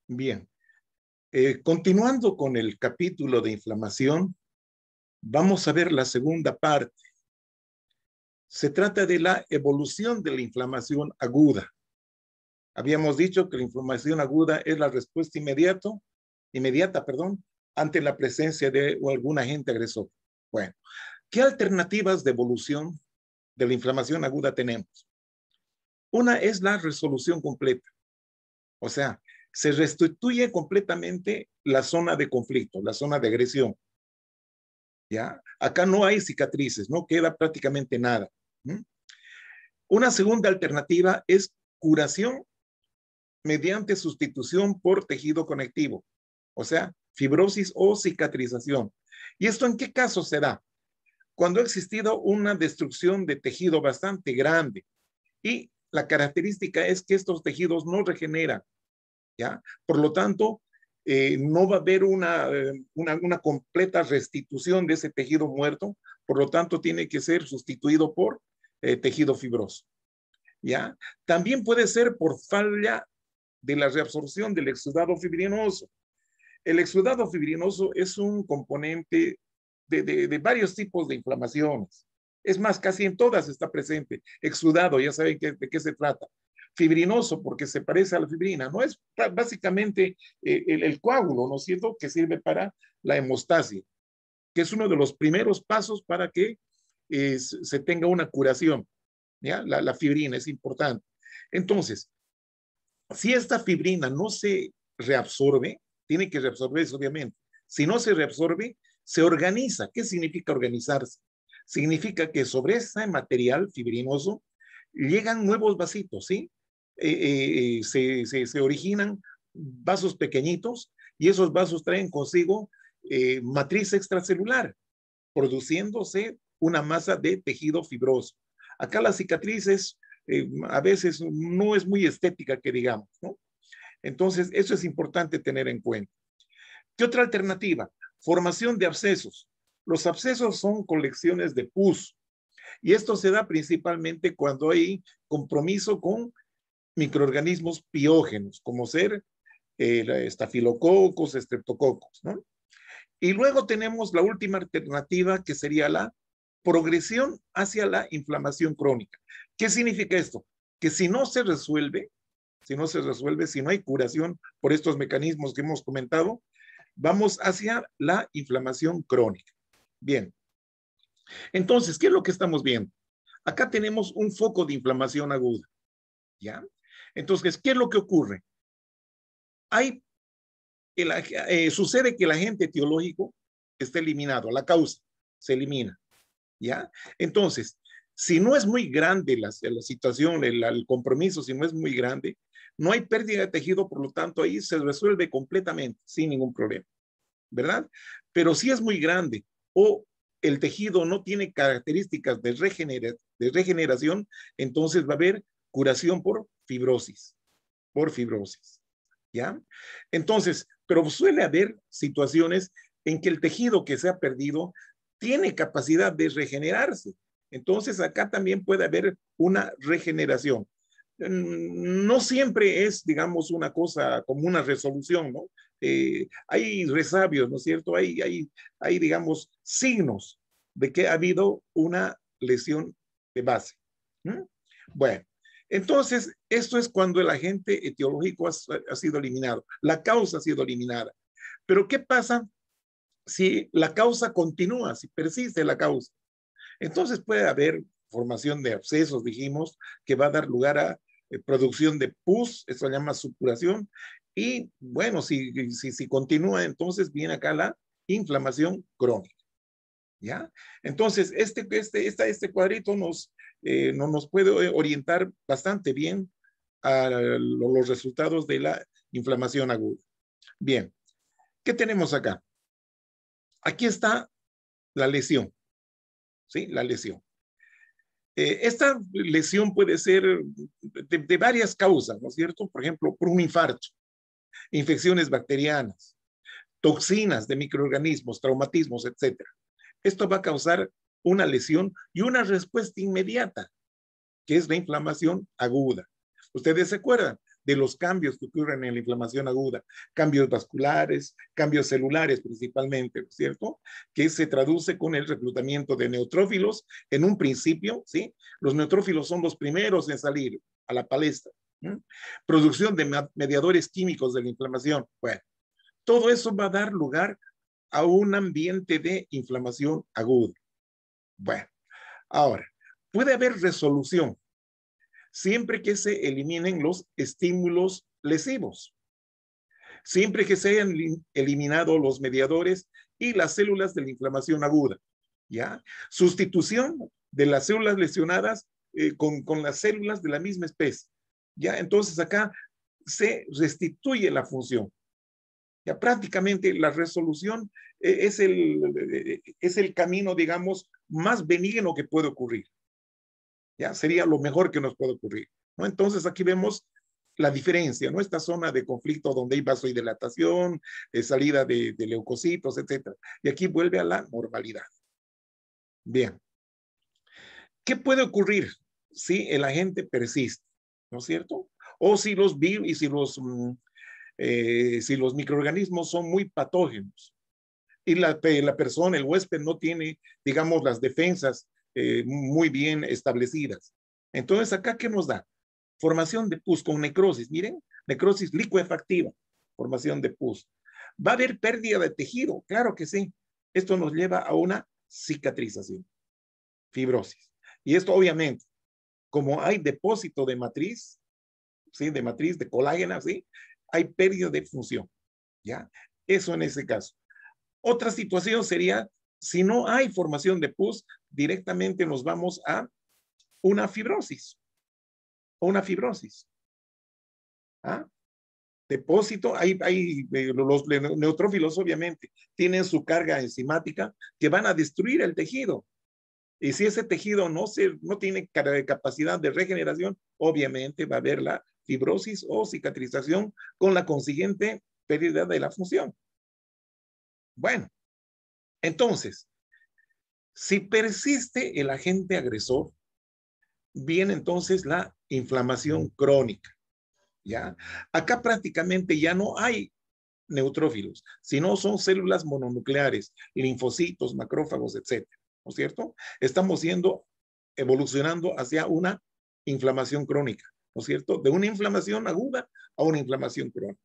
Bien. Continuando con el capítulo de inflamación, vamos a ver la segunda parte. Se trata de la evolución de la inflamación aguda. Habíamos dicho que la inflamación aguda es la respuesta inmediata, ante la presencia de algún agente agresor. Bueno, ¿qué alternativas de evolución de la inflamación aguda tenemos? Una es la resolución completa. O sea, se restituye completamente la zona de conflicto, la zona de agresión. ¿Ya? Acá no hay cicatrices, no queda prácticamente nada. ¿Mm? Una segunda alternativa es curación mediante sustitución por tejido conectivo, o sea, fibrosis o cicatrización. ¿Y esto en qué caso se da? Cuando ha existido una destrucción de tejido bastante grande y la característica es que estos tejidos no regeneran, ¿ya? Por lo tanto, no va a haber una completa restitución de ese tejido muerto, por lo tanto tiene que ser sustituido por tejido fibroso, ¿ya? También puede ser por falla de la reabsorción del exudado fibrinoso. El exudado fibrinoso es un componente de varios tipos de inflamaciones. Es más, casi en todas está presente. Exudado, ya saben de qué se trata. Fibrinoso, porque se parece a la fibrina. No es básicamente el coágulo, ¿no es cierto?, que sirve para la hemostasia, que es uno de los primeros pasos para que se tenga una curación. ¿Ya? La fibrina es importante. Entonces, si esta fibrina no se reabsorbe, tiene que reabsorberse obviamente. Si no se reabsorbe, se organiza. ¿Qué significa organizarse? Significa que sobre ese material fibrinoso llegan nuevos vasitos, ¿sí? Se originan vasos pequeñitos y esos vasos traen consigo matriz extracelular, produciéndose una masa de tejido fibroso. Acá las cicatrices a veces no es muy estética que digamos, ¿no? Entonces, eso es importante tener en cuenta. ¿Qué otra alternativa? Formación de abscesos. Los abscesos son colecciones de pus y esto se da principalmente cuando hay compromiso con microorganismos piógenos, como ser estafilococos, estreptococos, ¿no? Y luego tenemos la última alternativa que sería la progresión hacia la inflamación crónica. ¿Qué significa esto? Que si no se resuelve, si no hay curación por estos mecanismos que hemos comentado, vamos hacia la inflamación crónica. Bien. Entonces, ¿qué es lo que estamos viendo? Acá tenemos un foco de inflamación aguda, ¿ya? Entonces, ¿qué es lo que ocurre? Sucede que el agente etiológico está eliminado, la causa se elimina, ¿ya? Entonces, si no es muy grande la situación, el compromiso, si no es muy grande, no hay pérdida de tejido, por lo tanto, ahí se resuelve completamente, sin ningún problema, ¿verdad? Pero si es muy grande o el tejido no tiene características de regeneración, entonces va a haber curación por fibrosis, ¿ya? Entonces, pero suele haber situaciones en que el tejido que se ha perdido tiene capacidad de regenerarse. Entonces, acá también puede haber una regeneración. No siempre es, digamos, una cosa como una resolución, ¿no? Hay resabios, ¿no es cierto? Hay, digamos, signos de que ha habido una lesión de base. ¿Mm? Bueno, entonces, esto es cuando el agente etiológico ha sido eliminado, la causa ha sido eliminada. Pero, ¿qué pasa si la causa continúa, si persiste la causa? Entonces puede haber formación de abscesos, dijimos, que va a dar lugar a producción de pus, eso se llama supuración, y bueno, si continúa, entonces viene acá la inflamación crónica, ¿ya? Entonces, este cuadrito nos puede orientar bastante bien a los resultados de la inflamación aguda. Bien, ¿qué tenemos acá? Aquí está la lesión, ¿sí? La lesión. Esta lesión puede ser de varias causas, ¿no es cierto? Por ejemplo, por un infarto, infecciones bacterianas, toxinas de microorganismos, traumatismos, etcétera. Esto va a causar una lesión y una respuesta inmediata, que es la inflamación aguda. Ustedes se acuerdan de los cambios que ocurren en la inflamación aguda, cambios vasculares, cambios celulares principalmente, ¿no es cierto? Que se traduce con el reclutamiento de neutrófilos en un principio, ¿sí? Los neutrófilos son los primeros en salir a la palestra. ¿Mm? Producción de mediadores químicos de la inflamación. Bueno, todo eso va a dar lugar a un ambiente de inflamación aguda. Bueno, ahora, puede haber resolución siempre que se eliminen los estímulos lesivos, siempre que se hayan eliminado los mediadores y las células de la inflamación aguda, ¿ya? Sustitución de las células lesionadas con las células de la misma especie, ¿ya? Entonces acá se restituye la función. Ya prácticamente la resolución es el camino, digamos, más benigno que puede ocurrir. Ya sería lo mejor que nos puede ocurrir, ¿no? Entonces aquí vemos la diferencia, ¿no? Esta zona de conflicto donde hay vasodilatación, salida de leucocitos, etcétera. Y aquí vuelve a la normalidad. Bien. ¿Qué puede ocurrir si el agente persiste? ¿No es cierto? O si los virus y si los microorganismos son muy patógenos y la persona, el huésped, no tiene, digamos, las defensas muy bien establecidas. Entonces, ¿acá qué nos da? Formación de pus con necrosis. Miren, necrosis licuefactiva, formación de pus. ¿Va a haber pérdida de tejido? Claro que sí. Esto nos lleva a una cicatrización, fibrosis. Y esto obviamente, como hay depósito de matriz, ¿sí? De matriz, de colágena, ¿sí? Hay pérdida de función, ¿ya? Eso en ese caso. Otra situación sería, si no hay formación de pus, directamente nos vamos a una fibrosis. Una fibrosis. ¿Ah? Depósito, los neutrófilos obviamente tienen su carga enzimática que van a destruir el tejido. Y si ese tejido no tiene capacidad de regeneración, obviamente va a haber la fibrosis o cicatrización con la consiguiente pérdida de la función. Bueno, entonces, si persiste el agente agresor, viene entonces la inflamación crónica, ¿ya? Acá prácticamente ya no hay neutrófilos, sino son células mononucleares, linfocitos, macrófagos, etcétera, ¿no es cierto? Estamos evolucionando hacia una inflamación crónica, ¿no es cierto? De una inflamación aguda a una inflamación crónica.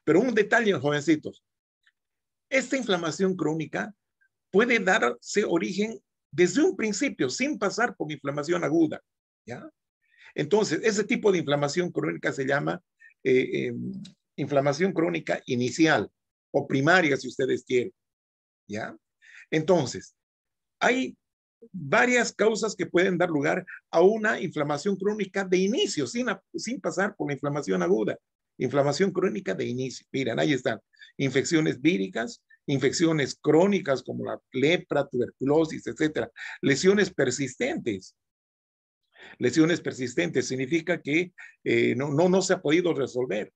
Pero un detalle, jovencitos, esta inflamación crónica puede darse origen desde un principio, sin pasar por inflamación aguda, ¿ya? Entonces, ese tipo de inflamación crónica se llama inflamación crónica inicial o primaria, si ustedes quieren, ¿ya? Entonces, hay varias causas que pueden dar lugar a una inflamación crónica de inicio, sin pasar por la inflamación aguda. Inflamación crónica de inicio. Miren, ahí están. Infecciones víricas, infecciones crónicas como la lepra, tuberculosis, etcétera. Lesiones persistentes. Lesiones persistentes significa que no se ha podido resolver.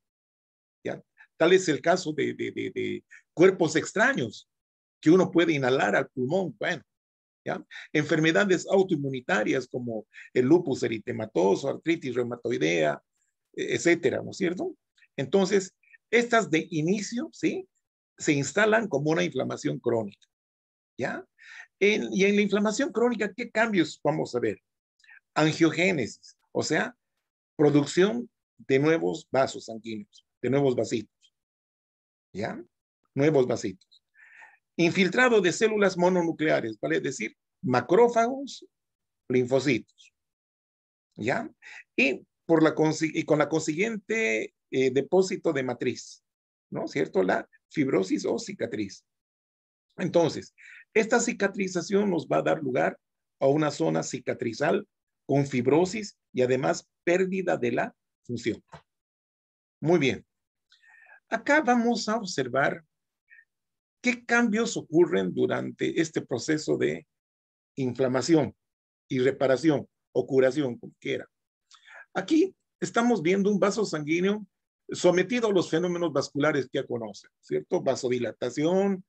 ¿Ya? Tal es el caso de cuerpos extraños que uno puede inhalar al pulmón. Bueno, ¿ya? Enfermedades autoinmunitarias como el lupus eritematoso, artritis reumatoidea, etcétera, ¿no es cierto? Entonces, estas de inicio, ¿sí? Se instalan como una inflamación crónica, ¿ya? Y en la inflamación crónica, ¿qué cambios vamos a ver? Angiogénesis, o sea, producción de nuevos vasos sanguíneos, de nuevos vasitos, ¿ya? Nuevos vasitos. Infiltrado de células mononucleares, vale decir, macrófagos, linfocitos, ¿ya? Y con la consiguiente depósito de matriz, ¿no? ¿Cierto? La fibrosis o cicatriz. Entonces, esta cicatrización nos va a dar lugar a una zona cicatrizal con fibrosis y además pérdida de la función. Muy bien. Acá vamos a observar qué cambios ocurren durante este proceso de inflamación y reparación o curación, como quiera. Aquí estamos viendo un vaso sanguíneo sometido a los fenómenos vasculares que ya conocen, ¿cierto? Vasodilatación,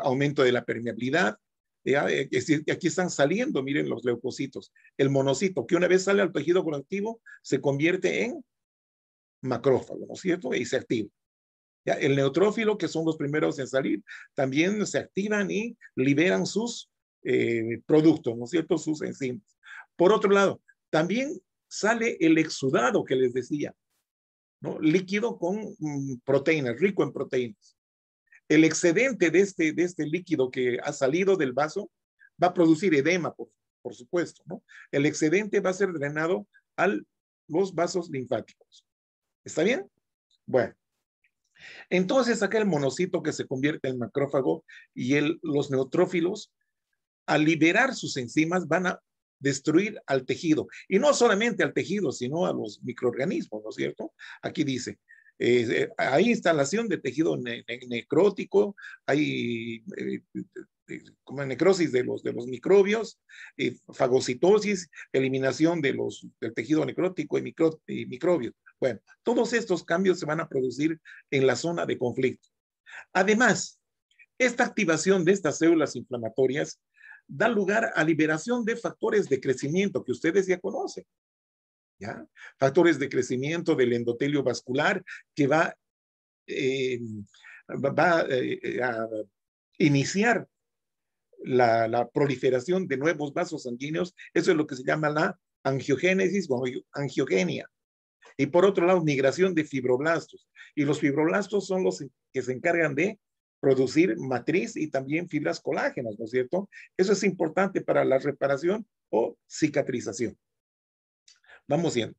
aumento de la permeabilidad. Aquí están saliendo, miren los leucocitos. El monocito, que una vez sale al tejido conectivo, se convierte en macrófago, ¿no es cierto? Y se activa. ¿Ya? El neutrófilo, que son los primeros en salir, también se activan y liberan sus productos, ¿no es cierto? Sus enzimas. Por otro lado, también sale el exudado que les decía, ¿no? Líquido con proteínas, rico en proteínas. El excedente de este líquido que ha salido del vaso va a producir edema, por supuesto, ¿no? El excedente va a ser drenado a los vasos linfáticos. ¿Está bien? Bueno. Entonces, acá el monocito que se convierte en macrófago y los neutrófilos, al liberar sus enzimas, van a destruir al tejido. Y no solamente al tejido, sino a los microorganismos, ¿no es cierto? Aquí dice, hay instalación de tejido necrótico, hay como necrosis de los microbios, fagocitosis, eliminación del tejido necrótico y microbios. Bueno, todos estos cambios se van a producir en la zona de conflicto. Además, esta activación de estas células inflamatorias da lugar a liberación de factores de crecimiento que ustedes ya conocen. ¿Ya? Factores de crecimiento del endotelio vascular que va a iniciar la proliferación de nuevos vasos sanguíneos. Eso es lo que se llama la angiogénesis o angiogenia. Y por otro lado, migración de fibroblastos. Y los fibroblastos son los que se encargan de producir matriz y también fibras colágenas, ¿no es cierto? Eso es importante para la reparación o cicatrización. Vamos viendo.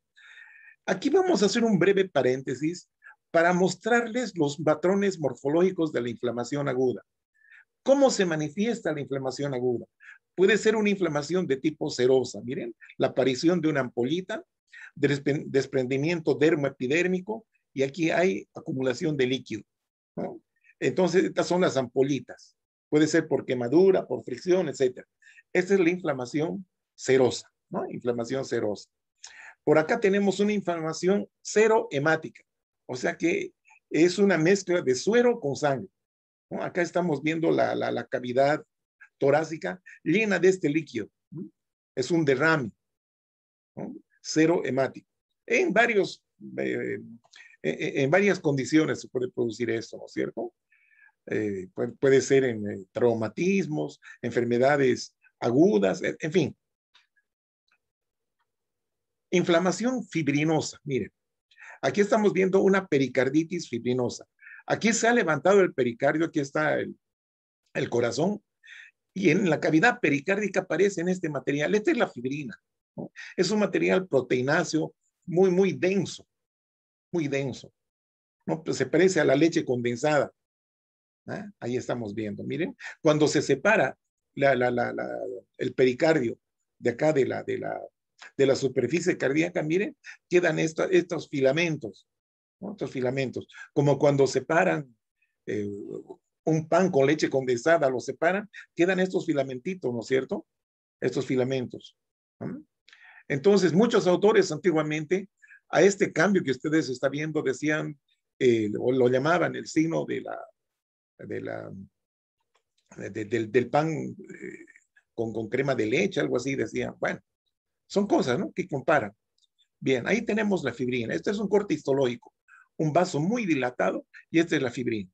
Aquí vamos a hacer un breve paréntesis para mostrarles los patrones morfológicos de la inflamación aguda. ¿Cómo se manifiesta la inflamación aguda? Puede ser una inflamación de tipo serosa. Miren, la aparición de una ampollita, desprendimiento dermoepidérmico, y aquí hay acumulación de líquido, ¿no? Entonces, estas son las ampollitas. Puede ser por quemadura, por fricción, etc. Esta es la inflamación serosa, ¿no? Inflamación serosa. Por acá tenemos una inflamación serohemática, o sea que es una mezcla de suero con sangre, ¿no? Acá estamos viendo la cavidad torácica llena de este líquido, ¿no? Es un derrame, ¿no? Serohemático. En varias condiciones se puede producir esto, ¿no es cierto? Puede ser en traumatismos, enfermedades agudas, en fin. Inflamación fibrinosa, miren. Aquí estamos viendo una pericarditis fibrinosa. Aquí se ha levantado el pericardio, aquí está el corazón, y en la cavidad pericárdica aparece en este material. Esta es la fibrina, ¿no? Es un material proteináceo muy denso, ¿no? Pues se parece a la leche condensada. ¿Eh? Ahí estamos viendo, miren, cuando se separa el pericardio de acá de la superficie cardíaca, miren, quedan estos filamentos, ¿no? Estos filamentos, como cuando separan un pan con leche condensada, lo separan, quedan estos filamentitos, ¿no es cierto? Estos filamentos. ¿No? Entonces, muchos autores antiguamente a este cambio que ustedes están viendo decían, o lo llamaban el signo del pan con crema de leche, algo así, decían. Bueno, son cosas, ¿no? Que comparan. Bien, ahí tenemos la fibrina. Este es un corte histológico, un vaso muy dilatado, y esta es la fibrina.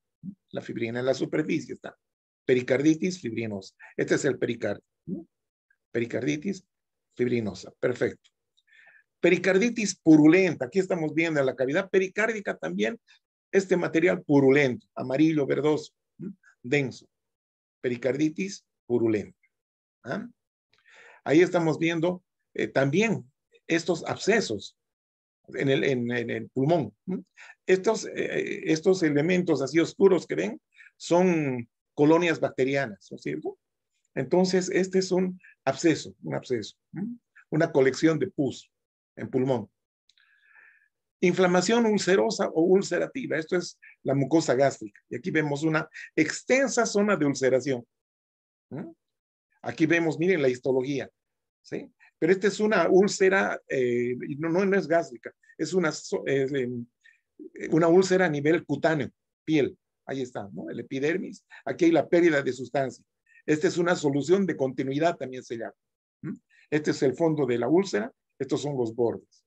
La fibrina en la superficie está. Pericarditis fibrinosa. Este es el pericardio. ¿No? Pericarditis fibrinosa. Perfecto. Pericarditis purulenta. Aquí estamos viendo en la cavidad pericárdica también este material purulento, amarillo, verdoso, denso. Pericarditis purulenta. ¿Ah? Ahí estamos viendo también estos abscesos en el pulmón. Estos elementos así oscuros que ven son colonias bacterianas, ¿no es cierto? Entonces, este es un absceso, una colección de pus en pulmón. Inflamación ulcerosa o ulcerativa. Esto es la mucosa gástrica. Y aquí vemos una extensa zona de ulceración. Aquí vemos, miren la histología. ¿Sí? Pero esta es una úlcera, no es gástrica, es una úlcera a nivel cutáneo, piel. Ahí está, ¿no? El epidermis. Aquí hay la pérdida de sustancia. Esta es una solución de continuidad, también se llama. Este es el fondo de la úlcera, estos son los bordes.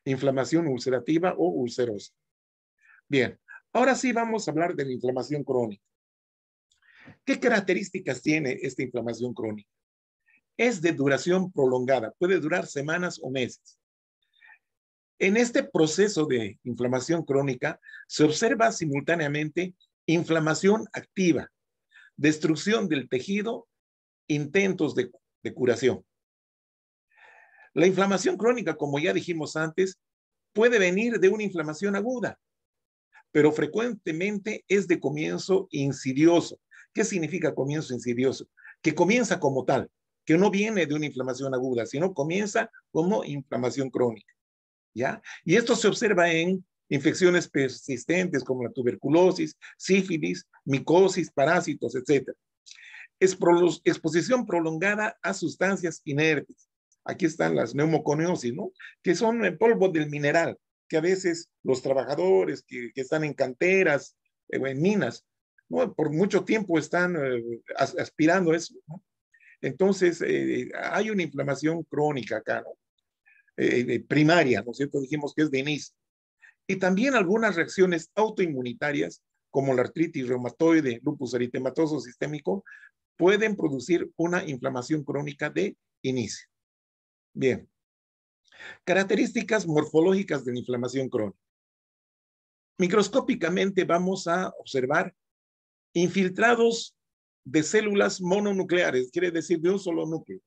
Inflamación ulcerativa o ulcerosa. Bien, ahora sí vamos a hablar de la inflamación crónica. ¿Qué características tiene esta inflamación crónica? Es de duración prolongada, puede durar semanas o meses. En este proceso de inflamación crónica se observa simultáneamente inflamación activa, destrucción del tejido, intentos de curación. La inflamación crónica, como ya dijimos antes, puede venir de una inflamación aguda, pero frecuentemente es de comienzo insidioso. ¿Qué significa comienzo insidioso? Que comienza como tal, que no viene de una inflamación aguda, sino comienza como inflamación crónica, ¿ya? Y esto se observa en infecciones persistentes como la tuberculosis, sífilis, micosis, parásitos, etc. Exposición prolongada a sustancias inertes. Aquí están las neumoconiosis, ¿no? Que son el polvo del mineral, que a veces los trabajadores que están en canteras o en minas, ¿no? Por mucho tiempo están aspirando eso, ¿no? Entonces, hay una inflamación crónica acá, ¿no? Primaria, ¿no es cierto? Dijimos que es de inicio. Y también algunas reacciones autoinmunitarias, como la artritis reumatoide, lupus eritematoso sistémico, pueden producir una inflamación crónica de inicio. Bien. Características morfológicas de la inflamación crónica. Microscópicamente vamos a observar infiltrados de células mononucleares, quiere decir de un solo núcleo.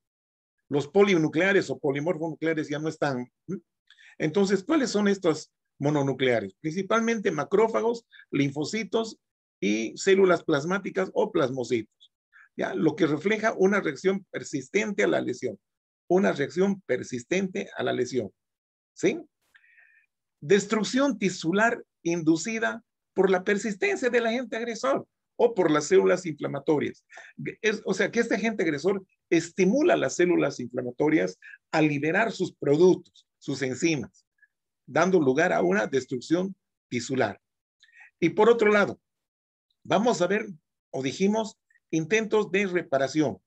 Los polinucleares o polimorfonucleares ya no están. Entonces, ¿cuáles son estos mononucleares? Principalmente macrófagos, linfocitos y células plasmáticas o plasmocitos, ¿ya? Lo que refleja una reacción persistente a la lesión. Una reacción persistente a la lesión, ¿sí? Destrucción tisular inducida por la persistencia del agente agresor o por las células inflamatorias. O sea, que este agente agresor estimula las células inflamatorias a liberar sus productos, sus enzimas, dando lugar a una destrucción tisular. Y por otro lado, vamos a ver, o dijimos, intentos de reparación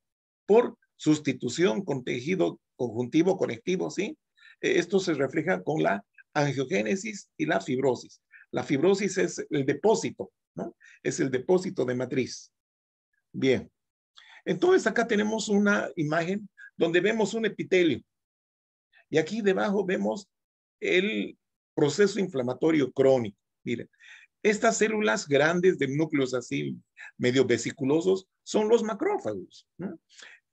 por sustitución con tejido conjuntivo conectivo, ¿sí? Esto se refleja con la angiogénesis y la fibrosis. La fibrosis es el depósito, ¿no? Es el depósito de matriz. Bien. Entonces acá tenemos una imagen donde vemos un epitelio. Y aquí debajo vemos el proceso inflamatorio crónico. Miren, estas células grandes de núcleos así medio vesiculosos son los macrófagos, ¿no?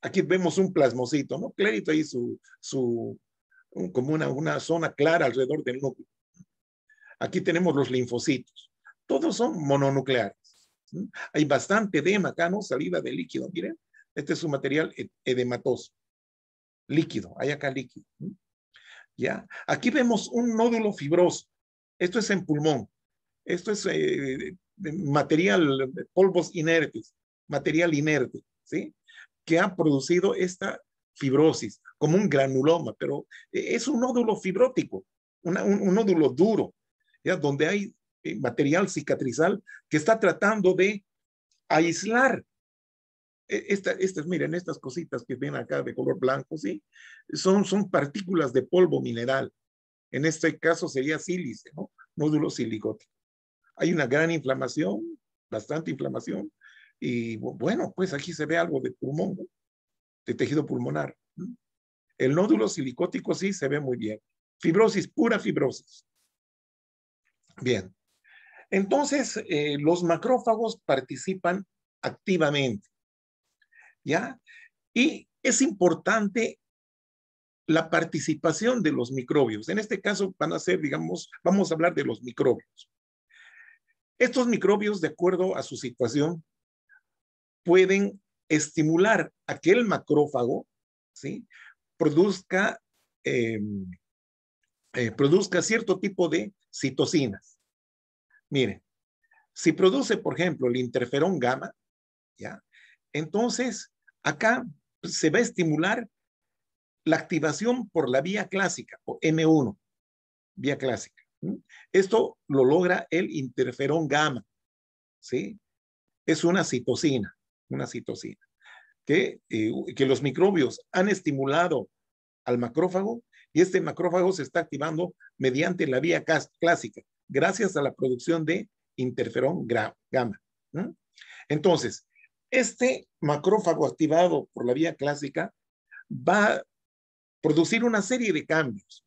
Aquí vemos un plasmocito, ¿no? Clarito ahí como una zona clara alrededor del núcleo. Aquí tenemos los linfocitos. Todos son mononucleares. ¿Sí? Hay bastante edema acá, ¿no? Salida de líquido, miren. Este es su material edematoso. Líquido, hay acá líquido. ¿Sí? ¿Ya? Aquí vemos un nódulo fibroso. Esto es en pulmón. Esto es material, polvos inertes, material inerte, ¿sí? Que ha producido esta fibrosis, como un granuloma, pero es un nódulo fibrótico, un nódulo duro, ¿ya? Donde hay material cicatrizal que está tratando de aislar. Miren, estas cositas que ven acá de color blanco, ¿sí? Son partículas de polvo mineral. En este caso sería sílice, ¿no? Nódulo silicótico. Hay una gran inflamación, bastante inflamación, y bueno, pues aquí se ve algo de pulmón, ¿no? De tejido pulmonar. El nódulo silicótico sí se ve muy bien. Fibrosis, pura fibrosis. Bien. Entonces, los macrófagos participan activamente, ¿ya? Y es importante la participación de los microbios. En este caso van a ser, digamos, vamos a hablar de los microbios. Estos microbios, de acuerdo a su situación, pueden estimular a que el macrófago, ¿sí? produzca cierto tipo de citocinas. Miren, si produce, por ejemplo, el interferón gamma, ¿ya? Entonces, acá se va a estimular la activación por la vía clásica, o M1, vía clásica. Esto lo logra el interferón gamma, ¿sí? Es una citocina que los microbios han estimulado al macrófago Y este macrófago se está activando mediante la vía clásica, gracias a la producción de interferón gamma. Entonces, este macrófago activado por la vía clásica va a producir una serie de cambios.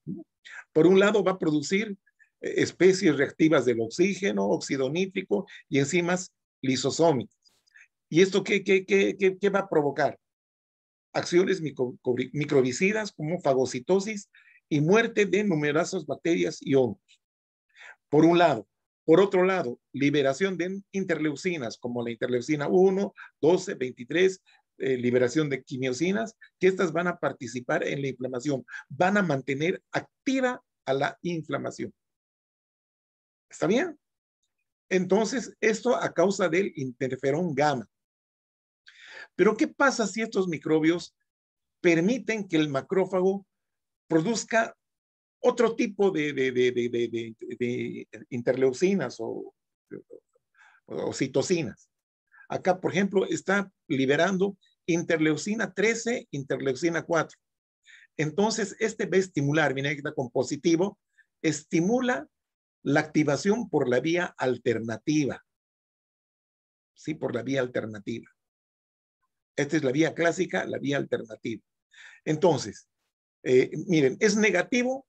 Por un lado, va a producir especies reactivas del oxígeno, óxido nítrico y enzimas lisosómicas. ¿Y esto qué va a provocar? Acciones microbicidas como fagocitosis y muerte de numerosas bacterias y hongos. Por un lado. Por otro lado, liberación de interleucinas como la interleucina 1, 12, 23, liberación de quimiosinas, que estas van a participar en la inflamación, van a mantener activa a la inflamación. ¿Está bien? Entonces, esto a causa del interferón gamma. Pero, ¿qué pasa si estos microbios permiten que el macrófago produzca otro tipo de interleucinas o citocinas? Acá, por ejemplo, está liberando interleucina 13, interleucina 4. Entonces, este va a estimular, mira que está con positivo, estimula la activación por la vía alternativa. Sí, por la vía alternativa. Esta es la vía clásica, la vía alternativa. Entonces, miren, es negativo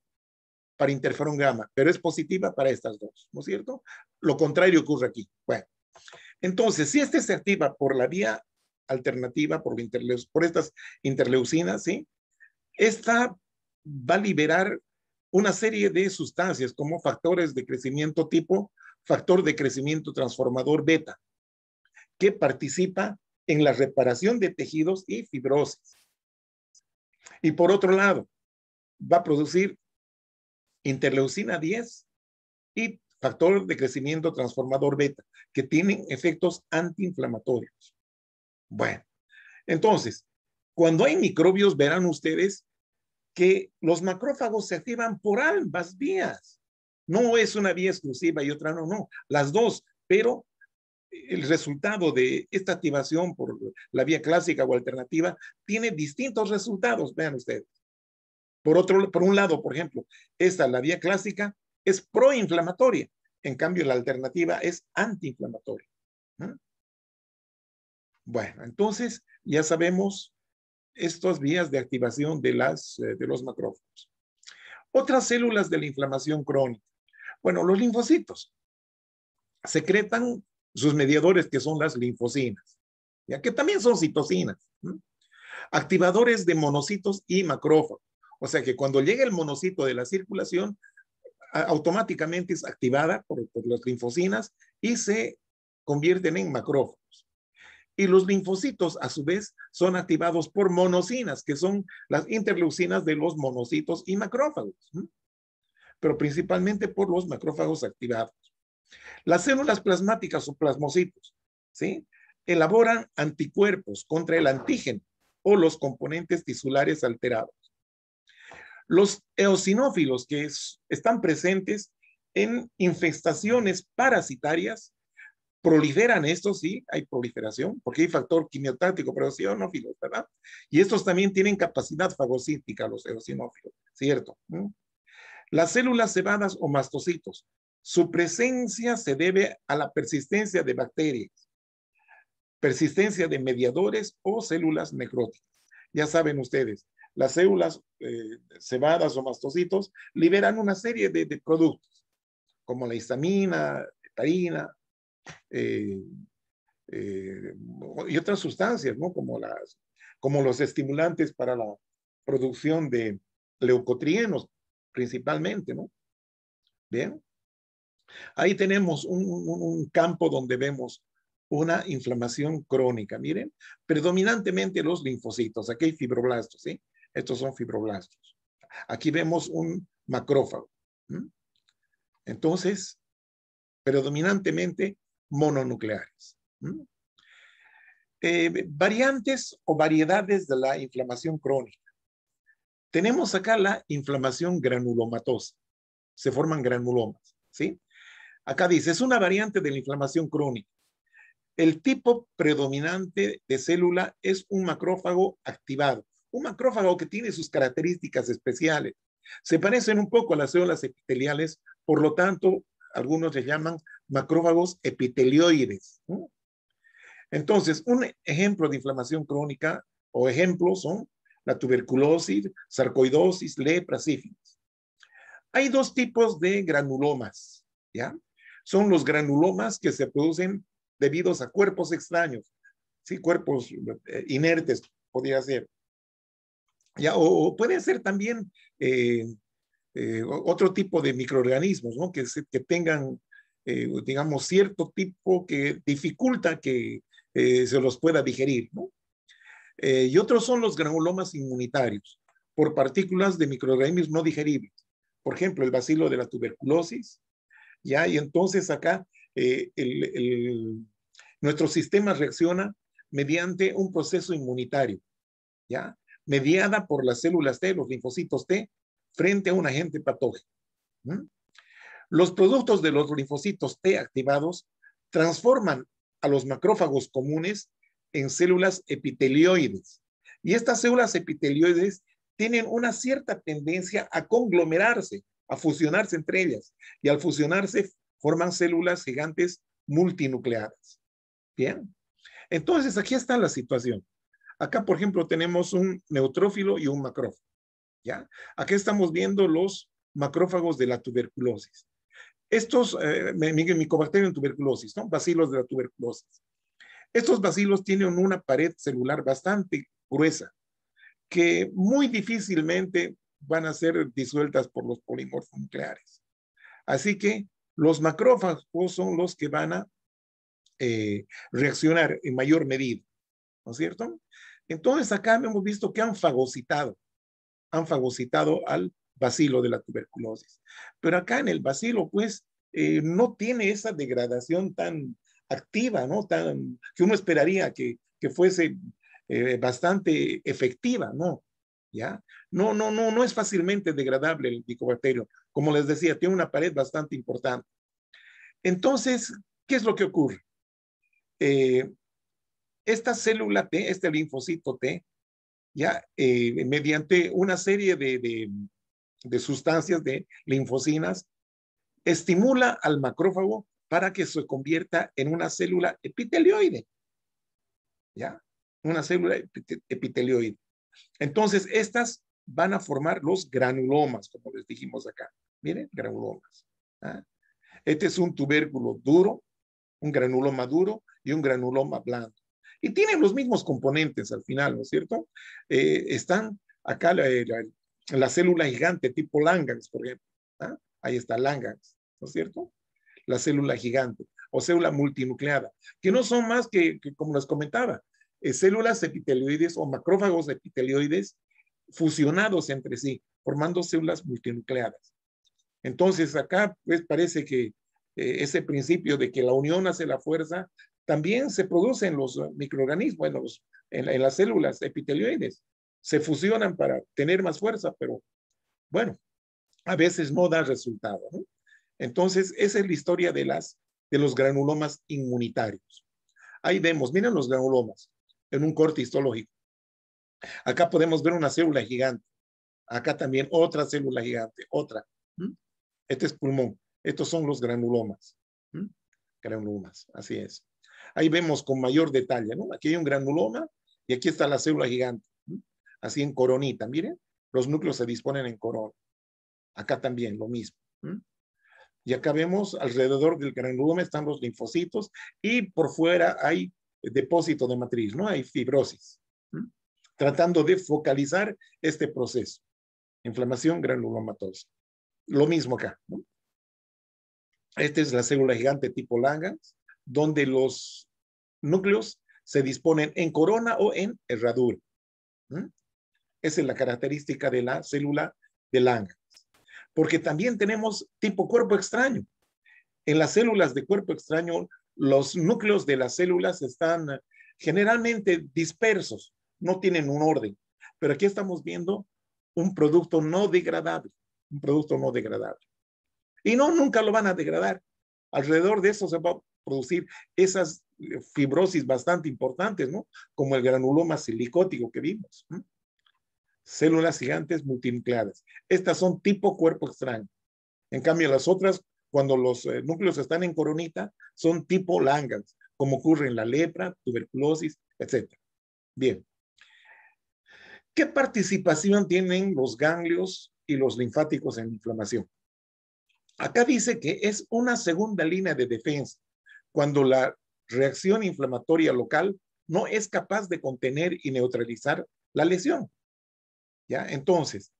para interferón gamma, pero es positiva para estas dos, ¿no es cierto? Lo contrario ocurre aquí. Bueno, entonces, si este se activa por la vía alternativa, por estas interleucinas, ¿sí? Esta va a liberar una serie de sustancias como factores de crecimiento tipo factor de crecimiento transformador beta, que participa en la reparación de tejidos y fibrosis. Y por otro lado, va a producir interleucina 10 y factor de crecimiento transformador beta, que tienen efectos antiinflamatorios. Bueno, entonces, cuando hay microbios, verán ustedes que los macrófagos se activan por ambas vías. No es una vía exclusiva y otra no, las dos, pero el resultado de esta activación por la vía clásica o alternativa tiene distintos resultados, vean ustedes. Por un lado, por ejemplo, la vía clásica es proinflamatoria, en cambio la alternativa es antiinflamatoria. Bueno, entonces ya sabemos estas vías de activación de los macrófagos. Otras células de la inflamación crónica. Bueno, los linfocitos secretan sus mediadores, que son las linfocinas, ya que también son citocinas, activadores de monocitos y macrófagos. O sea que cuando llega el monocito de la circulación, automáticamente es activada por las linfocinas y se convierten en macrófagos. Y los linfocitos, a su vez, son activados por monocinas, que son las interleucinas de los monocitos y macrófagos, pero principalmente por los macrófagos activados. Las células plasmáticas o plasmocitos, ¿sí? Elaboran anticuerpos contra el antígeno o los componentes tisulares alterados. Los eosinófilos, que están presentes en infestaciones parasitarias, proliferan estos, sí, hay proliferación, porque hay factor quimiotáctico, pero eosinófilos, ¿verdad? Y estos también tienen capacidad fagocítica, los eosinófilos, ¿cierto? Las células cebadas o mastocitos, su presencia se debe a la persistencia de bacterias, persistencia de mediadores o células necróticas. Ya saben ustedes, las células cebadas o mastocitos liberan una serie de productos, como la histamina, heparina, y otras sustancias, ¿no? Como los estimulantes para la producción de leucotrienos, principalmente, ¿no? Bien. Ahí tenemos un campo donde vemos una inflamación crónica. Miren, predominantemente los linfocitos. Aquí hay fibroblastos, ¿sí? Estos son fibroblastos. Aquí vemos un macrófago. Entonces, predominantemente mononucleares. Variantes o variedades de la inflamación crónica. Tenemos acá la inflamación granulomatosa. Se forman granulomas, ¿sí? Acá dice, es una variante de la inflamación crónica. El tipo predominante de célula es un macrófago activado. Un macrófago que tiene sus características especiales. Se parecen un poco a las células epiteliales, por lo tanto, algunos les llaman macrófagos epitelioides, ¿no? Entonces, un ejemplo de inflamación crónica o ejemplos son la tuberculosis, sarcoidosis, lepra, sífilis. Hay dos tipos de granulomas, ¿ya? Son los granulomas que se producen debido a cuerpos extraños, ¿sí? Cuerpos inertes, podría ser. ¿Ya? O pueden ser también otro tipo de microorganismos, ¿no? Que tengan, digamos, cierto tipo que dificulta que se los pueda digerir, ¿no? Y otros son los granulomas inmunitarios, por partículas de microorganismos no digeribles. Por ejemplo, el bacilo de la tuberculosis, ¿ya? Y entonces acá nuestro sistema reacciona mediante un proceso inmunitario, ¿ya? Mediada por las células T, los linfocitos T, frente a un agente patógeno. ¿Mm? Los productos de los linfocitos T activados transforman a los macrófagos comunes en células epitelioides. Y estas células epitelioides tienen una cierta tendencia a conglomerarse, a fusionarse entre ellas. Y al fusionarse forman células gigantes multinucleadas. Bien. Entonces, aquí está la situación. Acá, por ejemplo, tenemos un neutrófilo y un macrófago. ¿Ya? Aquí estamos viendo los macrófagos de la tuberculosis. Estos, Mycobacterium tuberculosis, ¿no? Bacilos de la tuberculosis. Estos bacilos tienen una pared celular bastante gruesa, que muy difícilmente van a ser disueltas por los polimorfos nucleares. Así que los macrófagos son los que van a reaccionar en mayor medida, ¿no es cierto? Entonces acá hemos visto que han fagocitado al bacilo de la tuberculosis. Pero acá en el bacilo, pues, no tiene esa degradación tan activa, ¿no? Que uno esperaría que fuese bastante efectiva, ¿no? ¿Ya? No es fácilmente degradable el Mycobacterium. Como les decía, tiene una pared bastante importante. Entonces, ¿qué es lo que ocurre? Esta célula T, este linfocito T, ya mediante una serie de sustancias, de linfocinas, estimula al macrófago para que se convierta en una célula epitelioide, ¿ya? Una célula epitelioide. Entonces, estas van a formar los granulomas, como les dijimos acá. Miren, granulomas. ¿Ah? Este es un tubérculo duro, un granuloma duro y un granuloma blando. Y tienen los mismos componentes al final, ¿no es cierto? Están acá la célula gigante tipo Langerhans, por ejemplo. ¿Ah? Ahí está Langerhans, ¿no es cierto? La célula gigante o célula multinucleada, que no son más que como les comentaba, células epitelioides o macrófagos epitelioides fusionados entre sí, formando células multinucleadas. Entonces acá pues parece que ese principio de que la unión hace la fuerza también se produce en los microorganismos, en las células epitelioides. Se fusionan para tener más fuerza, pero bueno, a veces no da resultado, ¿no? Entonces, esa es la historia de los granulomas inmunitarios. Ahí vemos, miren los granulomas en un corte histológico. Acá podemos ver una célula gigante. Acá también otra célula gigante, otra. Este es pulmón. Estos son los granulomas. Granulomas, así es. Ahí vemos con mayor detalle, ¿no? Aquí hay un granuloma y aquí está la célula gigante. Así en coronita, miren. Los núcleos se disponen en corona. Acá también lo mismo. Y acá vemos alrededor del granuloma están los linfocitos y por fuera hay depósito de matriz, ¿no? Hay fibrosis. Tratando de focalizar este proceso. Inflamación granulomatosa. Lo mismo acá, ¿no? Esta es la célula gigante tipo Langerhans, donde los núcleos se disponen en corona o en herradura. Esa es la característica de la célula de Langerhans. Porque también tenemos tipo cuerpo extraño. En las células de cuerpo extraño, los núcleos de las células están generalmente dispersos, no tienen un orden. Pero aquí estamos viendo un producto no degradable, un producto no degradable. Y no, nunca lo van a degradar. Alrededor de eso se va a producir esas fibrosis bastante importantes, ¿no? Como el granuloma silicótico que vimos. células gigantes multinucleadas. Estas son tipo cuerpo extraño. En cambio, las otras, cuando los núcleos están en coronita, son tipo Langerhans, como ocurre en la lepra, tuberculosis, etc. Bien. ¿Qué participación tienen los ganglios y los linfáticos en la inflamación? Acá dice que es una segunda línea de defensa cuando la reacción inflamatoria local no es capaz de contener y neutralizar la lesión. ¿Ya? Entonces,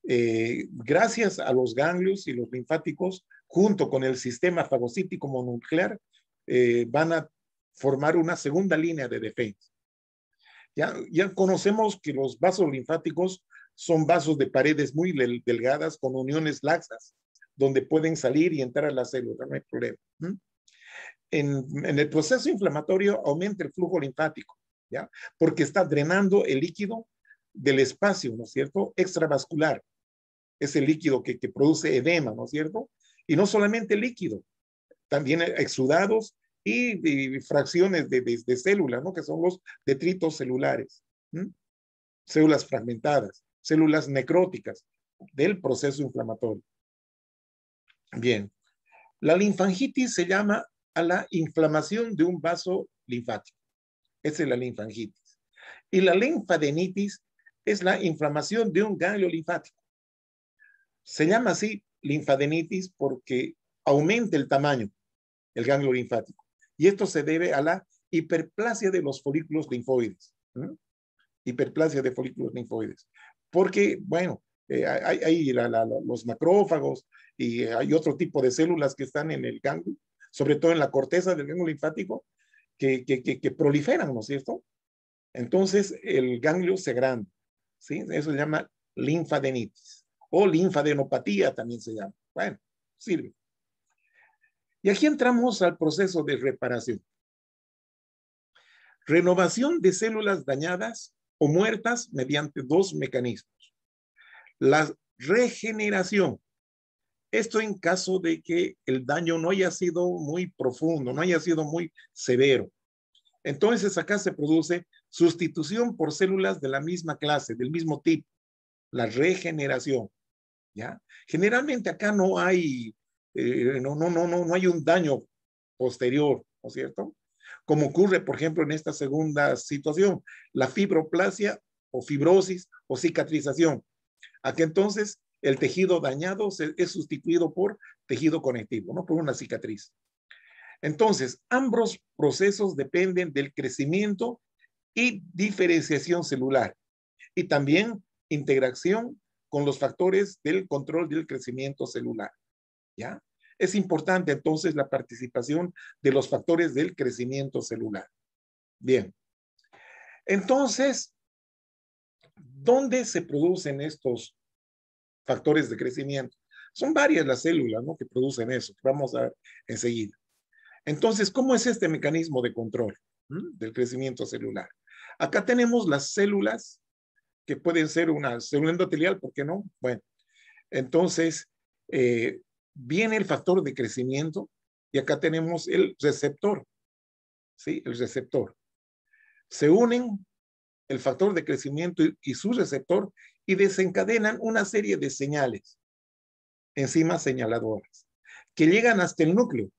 gracias a los ganglios y los linfáticos, junto con el sistema fagocítico mononuclear, van a formar una segunda línea de defensa. Ya conocemos que los vasos linfáticos son vasos de paredes muy delgadas con uniones laxas, donde pueden salir y entrar a la célula, no hay problema. En el proceso inflamatorio aumenta el flujo linfático, ¿ya? Porque está drenando el líquido del espacio, ¿no es cierto? Extravascular. Es el líquido que produce edema, ¿no es cierto? Y no solamente líquido, también exudados y fracciones de células, ¿no? Que son los detritos celulares, células fragmentadas, células necróticas del proceso inflamatorio. Bien, la linfangitis se llama a la inflamación de un vaso linfático. Esa es la linfangitis. Y la linfadenitis es la inflamación de un ganglio linfático. Se llama así linfadenitis porque aumenta el tamaño del ganglio linfático. Y esto se debe a la hiperplasia de los folículos linfoides. Hiperplasia de folículos linfoides. Porque, bueno, hay los macrófagos y hay otro tipo de células que están en el ganglio, sobre todo en la corteza del ganglio linfático, que proliferan, ¿no es cierto? Entonces, el ganglio se agranda, ¿sí? Eso se llama linfadenitis o linfadenopatía también se llama. Bueno, sirve. Y aquí entramos al proceso de reparación. Renovación de células dañadas o muertas mediante dos mecanismos. La regeneración. Esto en caso de que el daño no haya sido muy profundo, no haya sido muy severo. Entonces acá se produce sustitución por células de la misma clase, del mismo tipo, la regeneración. ¿Ya? Generalmente acá no hay, no hay un daño posterior, ¿no es cierto? Como ocurre, por ejemplo, en esta segunda situación, la fibroplasia o fibrosis o cicatrización. Aquí entonces el tejido dañado es sustituido por tejido conectivo, ¿no? Por una cicatriz. Entonces, ambos procesos dependen del crecimiento y diferenciación celular y también integración con los factores del control del crecimiento celular. ¿Ya? Es importante entonces la participación de los factores del crecimiento celular. Bien. Entonces, ¿dónde se producen estos factores de crecimiento? Son varias las células, ¿no?, que producen eso, que vamos a ver enseguida. Entonces, ¿cómo es este mecanismo de control del crecimiento celular? Acá tenemos las células que pueden ser una célula endotelial, ¿por qué no? Bueno, entonces viene el factor de crecimiento y acá tenemos el receptor, ¿sí? El receptor. Se unen el factor de crecimiento y su receptor y desencadenan una serie de señales, enzimas señaladoras, que llegan hasta el núcleo,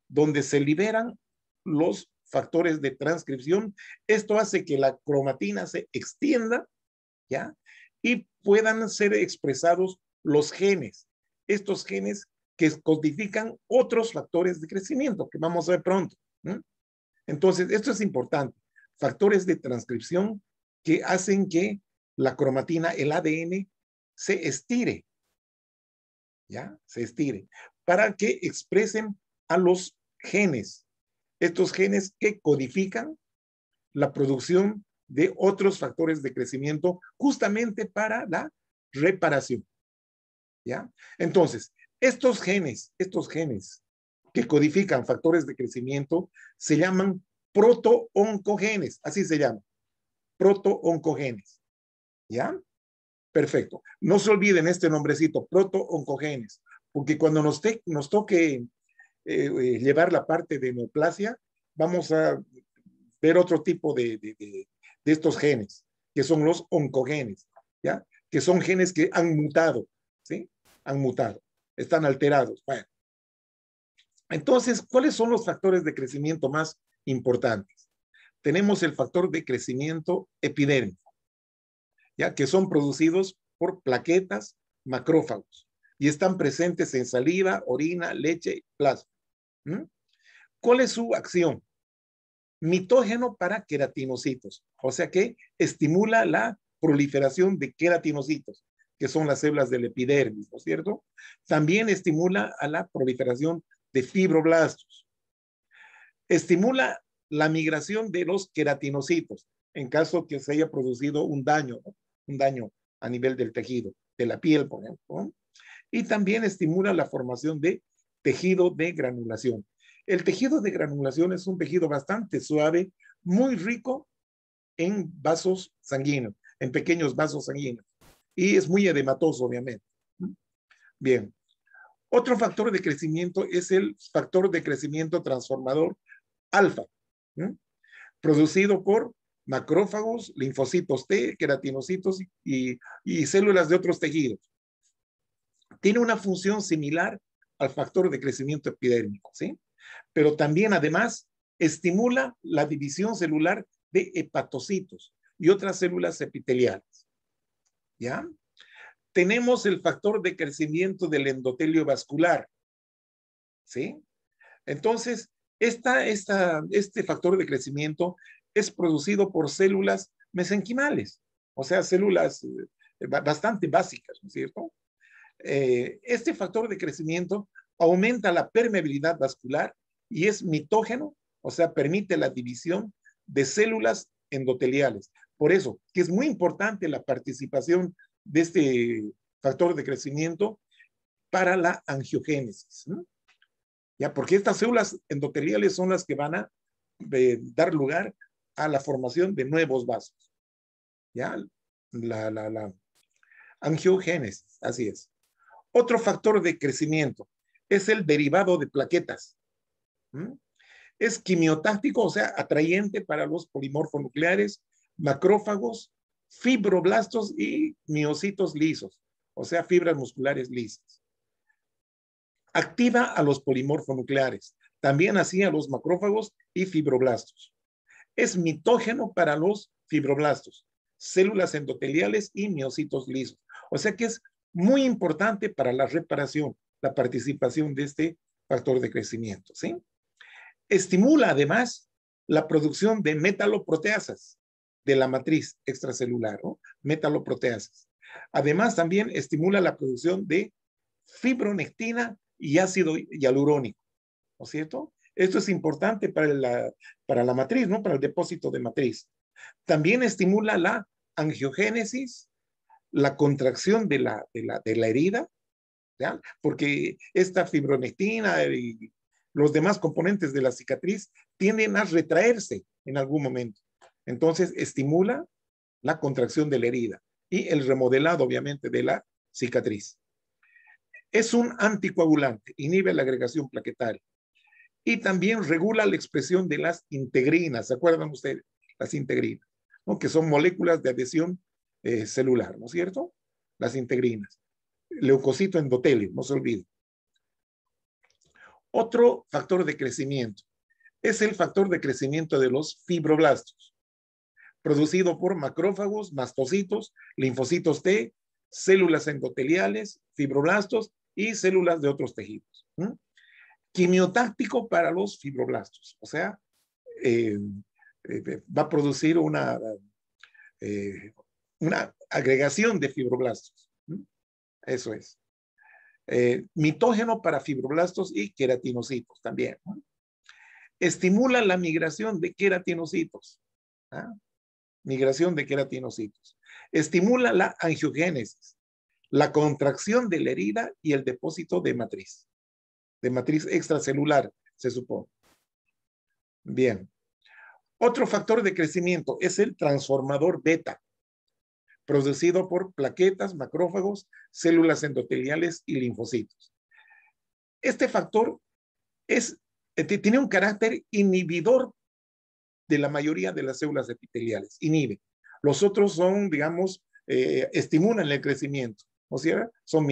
donde se liberan los factores de transcripción. Esto hace que la cromatina se extienda, ¿ya? Y puedan ser expresados los genes, estos genes que codifican otros factores de crecimiento, que vamos a ver pronto. Entonces, esto es importante. Factores de transcripción que hacen que la cromatina, el ADN, se estire, ¿ya? Se estire, para que expresen a los genes, estos genes que codifican la producción de otros factores de crecimiento justamente para la reparación. ¿Ya? Entonces, estos genes que codifican factores de crecimiento se llaman protooncogenes, así se llaman, protooncogenes. ¿Ya? Perfecto. No se olviden este nombrecito, protooncogenes, porque cuando nos toque llevar la parte de neoplasia, vamos a ver otro tipo de estos genes, que son los oncogenes. ¿ya? Que son genes que han mutado, ¿sí? Han mutado, están alterados. Bueno, entonces, ¿cuáles son los factores de crecimiento más importantes? Tenemos el factor de crecimiento epidérmico, ¿ya? Que son producidos por plaquetas, macrófagos, y están presentes en saliva, orina, leche, plasma. ¿Mm? ¿Cuál es su acción? Mitógeno para queratinocitos, o sea que estimula la proliferación de queratinocitos, que son las células del epidermis, ¿no es cierto? También estimula a la proliferación de fibroblastos. Estimula la migración de los queratinocitos, en caso que se haya producido un daño, ¿no? Un daño a nivel del tejido, de la piel, por ejemplo, ¿no? Y también estimula la formación de tejido de granulación. El tejido de granulación es un tejido bastante suave, muy rico en vasos sanguíneos, en pequeños vasos sanguíneos. Y es muy edematoso, obviamente. Bien. Otro factor de crecimiento es el factor de crecimiento transformador alfa, ¿sí? Producido por macrófagos, linfocitos T, queratinocitos y células de otros tejidos. Tiene una función similar al factor de crecimiento epidérmico, ¿sí? Pero también, además, estimula la división celular de hepatocitos y otras células epiteliales, ¿ya? Tenemos el factor de crecimiento del endotelio vascular, ¿sí? Entonces, este factor de crecimiento es producido por células mesenquimales, o sea, células bastante básicas, ¿no es cierto? Este factor de crecimiento aumenta la permeabilidad vascular y es mitógeno, o sea, permite la división de células endoteliales. Por eso, que es muy importante la participación de este factor de crecimiento para la angiogénesis, ¿no? ¿Ya? Porque estas células endoteliales son las que van a dar lugar a la formación de nuevos vasos. ¿Ya? La angiogénesis, así es. Otro factor de crecimiento es el derivado de plaquetas. ¿Mm? Es quimiotáctico, o sea, atrayente para los polimorfonucleares, macrófagos, fibroblastos y miocitos lisos, o sea, fibras musculares lisas. Activa a los polimorfonucleares, también así a los macrófagos y fibroblastos. Es mitógeno para los fibroblastos, células endoteliales y miocitos lisos. O sea que es muy importante para la reparación, la participación de este factor de crecimiento, ¿sí? Estimula además la producción de metaloproteasas de la matriz extracelular, ¿no? Metaloproteasas. Además, también estimula la producción de fibronectina y ácido hialurónico, ¿no es cierto? Esto es importante para la matriz, ¿no? Para el depósito de matriz. También estimula la angiogénesis, la contracción de la herida, ¿ya? Porque esta fibronectina y los demás componentes de la cicatriz tienden a retraerse en algún momento. Entonces, estimula la contracción de la herida y el remodelado, obviamente, de la cicatriz. Es un anticoagulante, inhibe la agregación plaquetaria y también regula la expresión de las integrinas. ¿Se acuerdan ustedes? Las integrinas, ¿no? Que son moléculas de adhesión celular, ¿no es cierto? Las integrinas. Leucocito endotelio, no se olvide. Otro factor de crecimiento es el factor de crecimiento de los fibroblastos, producido por macrófagos, mastocitos, linfocitos T, células endoteliales, fibroblastos y células de otros tejidos. ¿Mm? Quimiotáctico para los fibroblastos, o sea, va a producir una agregación de fibroblastos. ¿Mm? Eso es. Mitógeno para fibroblastos y queratinocitos también, ¿no? Estimula la migración de queratinocitos. ¿Ah? Migración de queratinocitos. Estimula la angiogénesis, la contracción de la herida y el depósito de matriz extracelular, se supone. Bien. Otro factor de crecimiento es el transformador beta, producido por plaquetas, macrófagos, células endoteliales y linfocitos. Este factor tiene un carácter inhibidor de la mayoría de las células epiteliales, inhibe. Los otros son, digamos, estimulan el crecimiento, ¿no es cierto? Son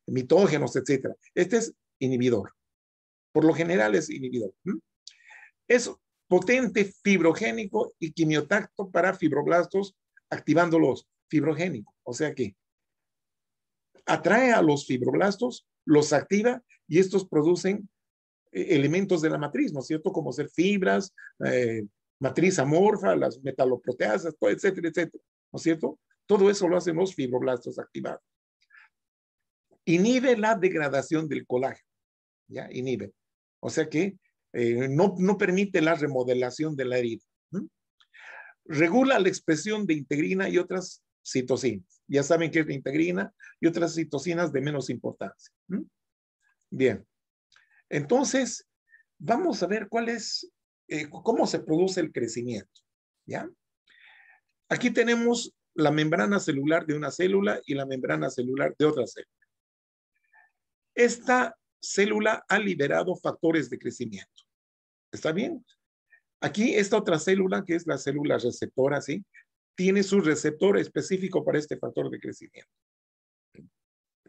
mitógenos, etcétera. Este es inhibidor. Por lo general es inhibidor. Es potente, fibrogénico y quimiotacto para fibroblastos, activándolos. Fibrogénico, o sea que atrae a los fibroblastos, los activa y estos producen elementos de la matriz, ¿no es cierto? Como ser fibras, matriz amorfa, las metaloproteasas, etcétera, etcétera, ¿no es cierto? Todo eso lo hacen los fibroblastos activados. Inhibe la degradación del colágeno, ¿ya? Inhibe. O sea que no permite la remodelación de la herida. Regula la expresión de integrina y otras citocinas. Ya saben que es la integrina y otras citocinas de menos importancia. Bien. Entonces, vamos a ver cómo se produce el crecimiento. ¿Ya? Aquí tenemos la membrana celular de una célula y la membrana celular de otra célula. Esta célula ha liberado factores de crecimiento. ¿Está bien? Aquí esta otra célula, que es la célula receptora, ¿sí? Tiene su receptor específico para este factor de crecimiento.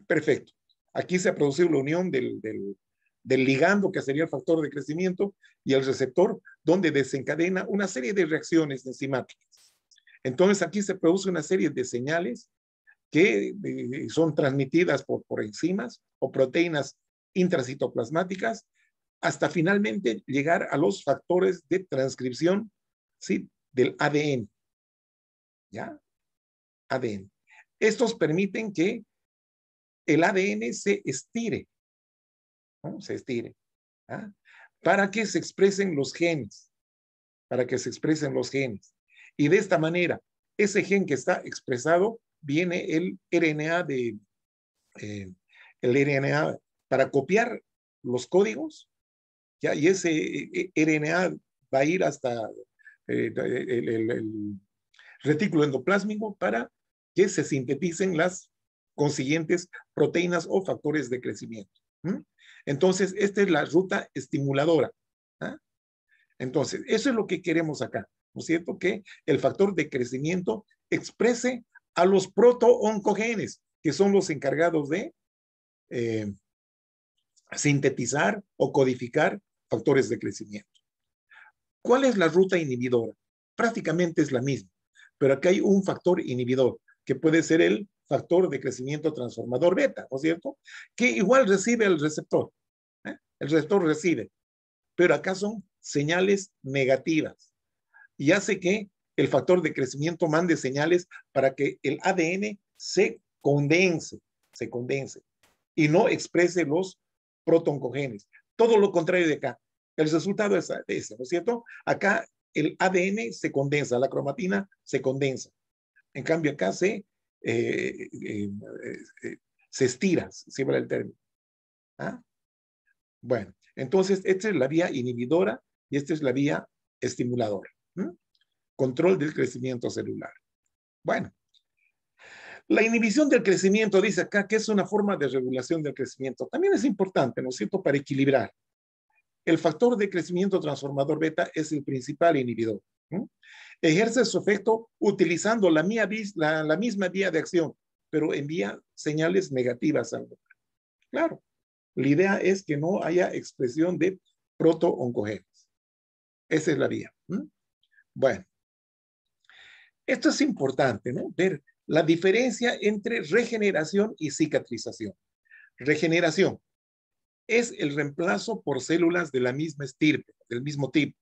Perfecto. Aquí se ha producido la unión del ligando, que sería el factor de crecimiento, y el receptor, donde desencadena una serie de reacciones enzimáticas. Entonces, aquí se produce una serie de señales que son transmitidas por enzimas o proteínas intracitoplasmáticas hasta finalmente llegar a los factores de transcripción, ¿sí? Del ADN. ¿Ya? ADN. Estos permiten que el ADN se estire, ¿no? Se estire, ¿ah? Para que se expresen los genes, Y de esta manera, ese gen que está expresado, viene el RNA para copiar los códigos, ¿ya? Y ese RNA va a ir hasta el retículo endoplásmico para que se sinteticen las consiguientes proteínas o factores de crecimiento. Entonces, esta es la ruta estimuladora. ¿Ah? Entonces, eso es lo que queremos acá, ¿no es cierto? Que el factor de crecimiento exprese a los protooncogenes, que son los encargados de sintetizar o codificar factores de crecimiento. ¿Cuál es la ruta inhibidora? Prácticamente es la misma, pero acá hay un factor inhibidor, que puede ser el factor de crecimiento transformador beta, ¿no es cierto? Que igual recibe el receptor. El receptor recibe, pero acá son señales negativas y hace que el factor de crecimiento mande señales para que el ADN se condense y no exprese los protooncogenes. Todo lo contrario de acá. El resultado es ese, ¿no es cierto? Acá el ADN se condensa, la cromatina se condensa. En cambio acá se estira, si vale el término. ¿Ah? Bueno, entonces esta es la vía inhibidora y esta es la vía estimuladora. Control del crecimiento celular. Bueno, la inhibición del crecimiento dice acá que es una forma de regulación del crecimiento. También es importante, ¿no es cierto?, para equilibrar. El factor de crecimiento transformador beta es el principal inhibidor. Ejerce su efecto utilizando la misma vía de acción, pero envía señales negativas al lugar. Claro, la idea es que no haya expresión de protooncogenes. Esa es la vía. Bueno, esto es importante, ¿no? Ver la diferencia entre regeneración y cicatrización. Regeneración es el reemplazo por células de la misma estirpe, del mismo tipo,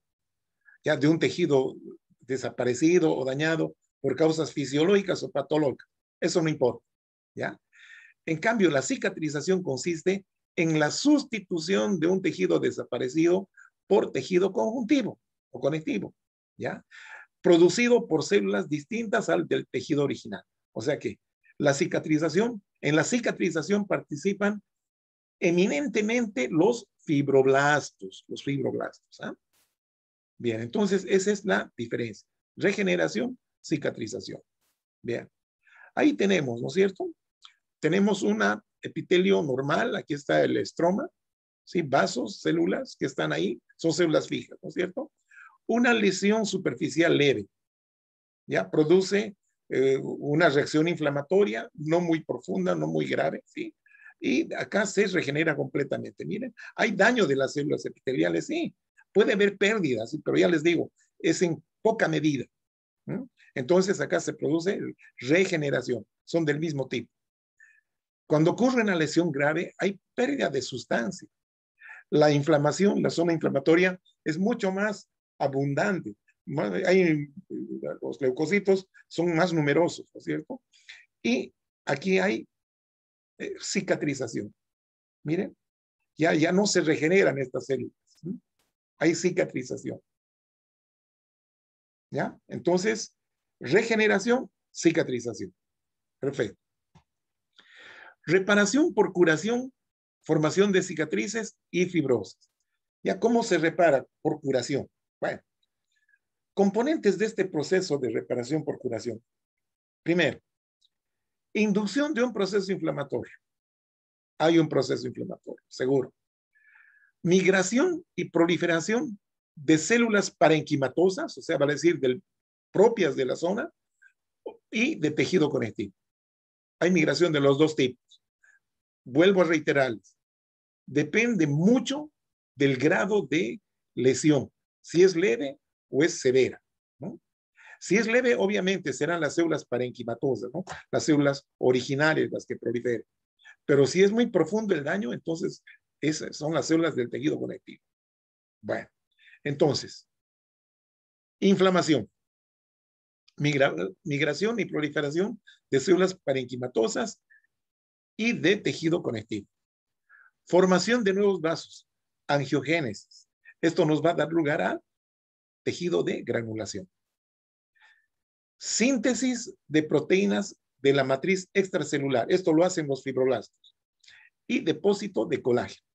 ya de un tejido desaparecido o dañado por causas fisiológicas o patológicas. Eso no importa, ¿ya? En cambio, la cicatrización consiste en la sustitución de un tejido desaparecido por tejido conjuntivo o conectivo, ¿ya? Producido por células distintas al del tejido original. O sea que en la cicatrización participan eminentemente los fibroblastos. ¿Ah? Bien, entonces esa es la diferencia. Regeneración, cicatrización. Bien, ahí tenemos, ¿no es cierto? Tenemos un epitelio normal, aquí está el estroma, ¿sí? Vasos, células que están ahí, son células fijas, ¿no es cierto? Una lesión superficial leve, ¿ya? Produce una reacción inflamatoria, no muy profunda, no muy grave, ¿sí? Y acá se regenera completamente. Miren, hay daño de las células epiteliales, sí. Puede haber pérdidas, pero ya les digo, es en poca medida. Entonces acá se produce regeneración, son del mismo tipo. Cuando ocurre una lesión grave, hay pérdida de sustancia. La inflamación, la zona inflamatoria es mucho más abundante. Los leucocitos son más numerosos, ¿no es cierto? Y aquí hay cicatrización. Miren, ya no se regeneran estas células. Hay cicatrización. ¿Ya? Entonces, regeneración, cicatrización. Perfecto. Reparación por curación, formación de cicatrices y fibrosis. ¿Ya cómo se repara por curación? Bueno, componentes de este proceso de reparación por curación. Primero, inducción de un proceso inflamatorio. Hay un proceso inflamatorio, seguro. Migración y proliferación de células parenquimatosas, o sea, vale decir, propias de la zona, y de tejido conectivo. Hay migración de los dos tipos. Vuelvo a reiterarles, depende mucho del grado de lesión, si es leve o es severa, ¿no? Si es leve, obviamente serán las células parenquimatosas, ¿no? Las células originales, las que proliferan. Pero si es muy profundo el daño, entonces esas son las células del tejido conectivo. Bueno, entonces, inflamación, migración y proliferación de células parenquimatosas y de tejido conectivo. Formación de nuevos vasos, angiogénesis. Esto nos va a dar lugar a tejido de granulación. Síntesis de proteínas de la matriz extracelular. Esto lo hacen los fibroblastos. Y depósito de colágeno.